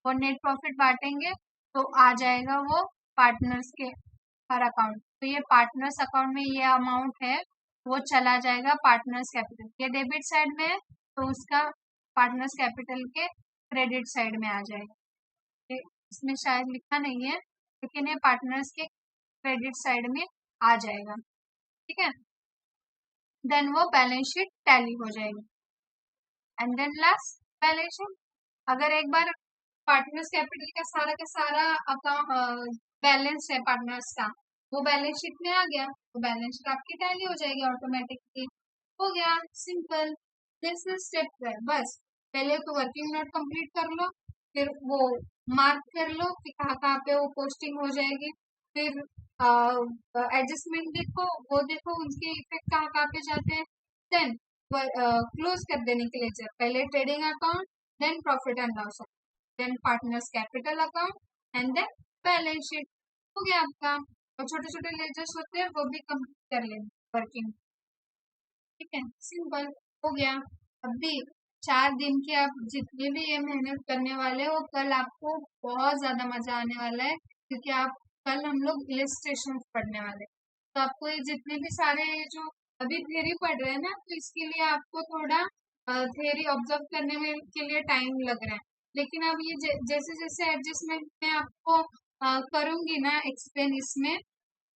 [SPEAKER 1] वो नेट प्रॉफिट बांटेंगे तो आ जाएगा वो पार्टनर्स के हर अकाउंट। तो ये पार्टनर्स अकाउंट में ये अमाउंट है वो चला जाएगा पार्टनर्स कैपिटल, ये डेबिट साइड में है तो उसका पार्टनर्स कैपिटल के क्रेडिट साइड में आ जाएगा। इसमें शायद लिखा नहीं है लेकिन ये पार्टनर्स के क्रेडिट साइड में आ जाएगा, ठीक है। देन वो बैलेंस शीट टैली हो जाएगी। And then last balance sheet, अगर एक बार पार्टनर्स कैपिटल का सारा अकाउंट बैलेंस है पार्टनर्स का, वो बैलेंस शीट में आ गया तो बैलेंस शीट आपकी टैली हो जाएगी ऑटोमेटिकली, हो गया सिंपल। दिस इज स्टेप है, बस पहले तो वर्किंग नोट कंप्लीट कर लो, फिर वो मार्क कर लो कि कहाँ कहाँ पे वो पोस्टिंग हो जाएगी, फिर एडजस्टमेंट देखो, वो देखो उनके इफेक्ट कहाँ कहाँ पे जाते हैं। देन क्लोज कर देने के लिए पहले trading account, then profit and loss account, then partners capital account and then balance sheet, हो गया आपका। और छोटे छोटे लेजर्स होते हैं वो भी कंप्लीट कर लेंगे वर्किंग, ठीक है, सिंपल हो गया। अभी 4 दिन की आप जितनी भी ये मेहनत करने वाले हो, कल आपको बहुत ज्यादा मजा आने वाला है, क्योंकि आप कल हम लोग इलस्ट्रेशन पढ़ने वाले हैं। तो आपको ये जितने भी सारे जो अभी थ्योरी पढ़ रहे हैं ना, तो इसके लिए आपको थोड़ा थ्योरी ऑब्जर्व करने में के लिए टाइम लग रहा है, लेकिन अब ये जैसे जैसे एडजस्टमेंट में आपको करूंगी ना एक्सप्लेन इसमें,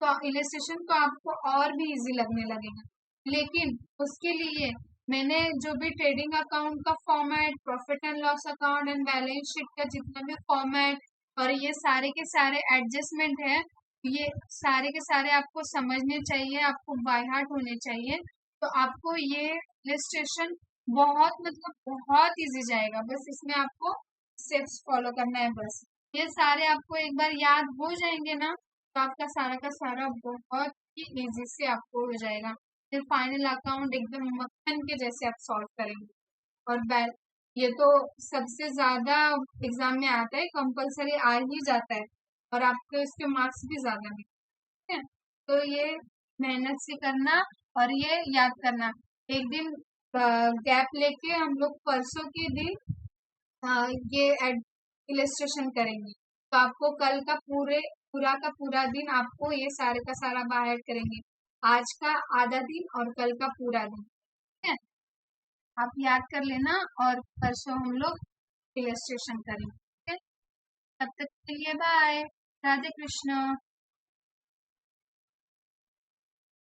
[SPEAKER 1] तो इलस्ट्रेशन तो आपको और भी इजी लगने लगेगा। लेकिन उसके लिए मैंने जो भी ट्रेडिंग अकाउंट का format, profit and loss account and balance sheet का जितना भी फॉर्मेट और ये सारे के सारे एडजस्टमेंट है, ये सारे के सारे आपको समझने चाहिए, आपको बाय हार्ट होने चाहिए। तो आपको ये इलस्ट्रेशन बहुत मतलब बहुत इजी जाएगा, बस इसमें आपको स्टेप्स फॉलो करना है, बस ये सारे आपको एक बार याद हो जाएंगे ना, तो आपका सारा का सारा बहुत ही इजी से आपको हो जाएगा। फिर फाइनल अकाउंट एकदम मक्खन के जैसे आप सॉल्व करेंगे। और ये तो सबसे ज्यादा एग्जाम में आता है, कंपलसरी आ ही जाता है, और आपके इसके मार्क्स भी ज्यादा नहीं, ठीक है। तो ये मेहनत से करना और ये याद करना। एक दिन गैप लेके हम लोग परसों के दिन ये इलस्ट्रेशन करेंगे, तो आपको कल का पूरा का पूरा दिन आपको ये सारे का सारा बाहर करेंगे, आज का आधा दिन और कल का पूरा दिन, ठीक है। आप याद कर लेना और परसों हम लोग इलस्ट्रेशन करेंगे, ठीक है। तब तक के लिए बाय, राधे कृष्ण।